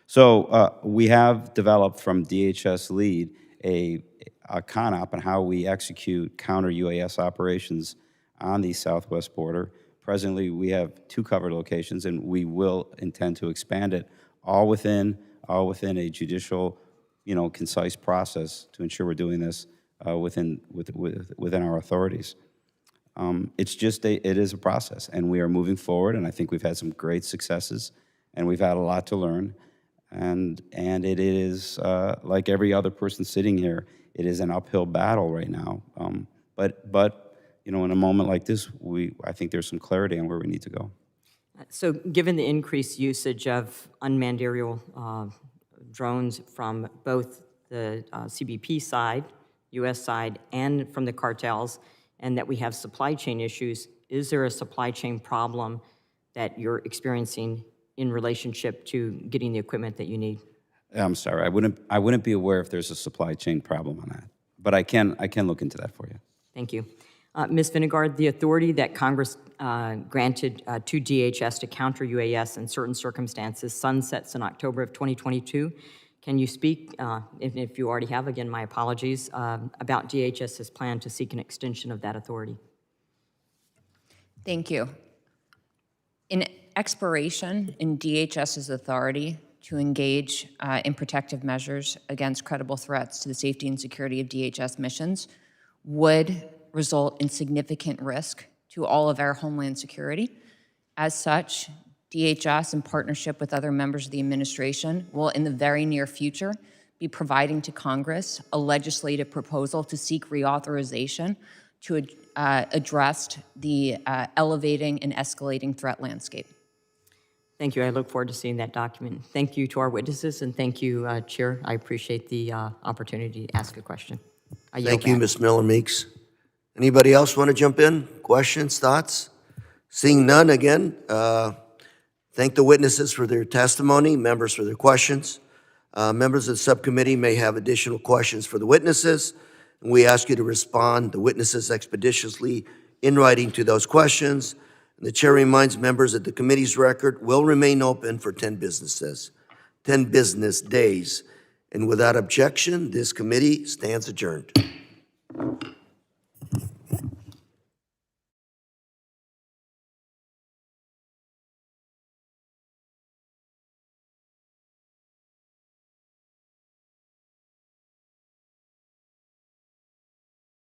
So we have developed from DHS lead a CONOP on how we execute counter UAS operations on the southwest border. Presently, we have 2 covered locations, and we will intend to expand it all within a judicial, concise process to ensure we're doing this within our authorities. It is a process, and we are moving forward, and I think we've had some great successes, and we've had a lot to learn, and it is, like every other person sitting here, it is an uphill battle right now, but in a moment like this, I think there's some clarity on where we need to go. So given the increased usage of unmanned aerial drones from both the CBP side, U.S. side, and from the cartels, and that we have supply chain issues, is there a supply chain problem that you're experiencing in relationship to getting the equipment that you need? I'm sorry, I wouldn't be aware if there's a supply chain problem on that, but I can look into that for you. Thank you. Ms. Vinegard, the authority that Congress granted to DHS to counter UAS in certain circumstances sunsets in October of 2022. Can you speak, if you already have, again, my apologies, about DHS's plan to seek an extension of that authority? Thank you. In expiration in DHS's authority to engage in protective measures against credible threats to the safety and security of DHS missions would result in significant risk to all of our homeland security. As such, DHS, in partnership with other members of the administration, will in the very near future be providing to Congress a legislative proposal to seek reauthorization to address the elevating and escalating threat landscape. Thank you. I look forward to seeing that document. Thank you to our witnesses, and thank you, Chair. I appreciate the opportunity to ask a question. I yield Thank you, back. Ms. Miller Meeks. Anybody else want to jump in? Questions, thoughts? Seeing none, again, thank the witnesses for their testimony, members for their questions. Members of the subcommittee may have additional questions for the witnesses, and we ask you to respond, the witnesses, expeditiously in writing to those questions. And the chair reminds members that the committee's record will remain open for 10 business days. And without objection, this committee stands adjourned.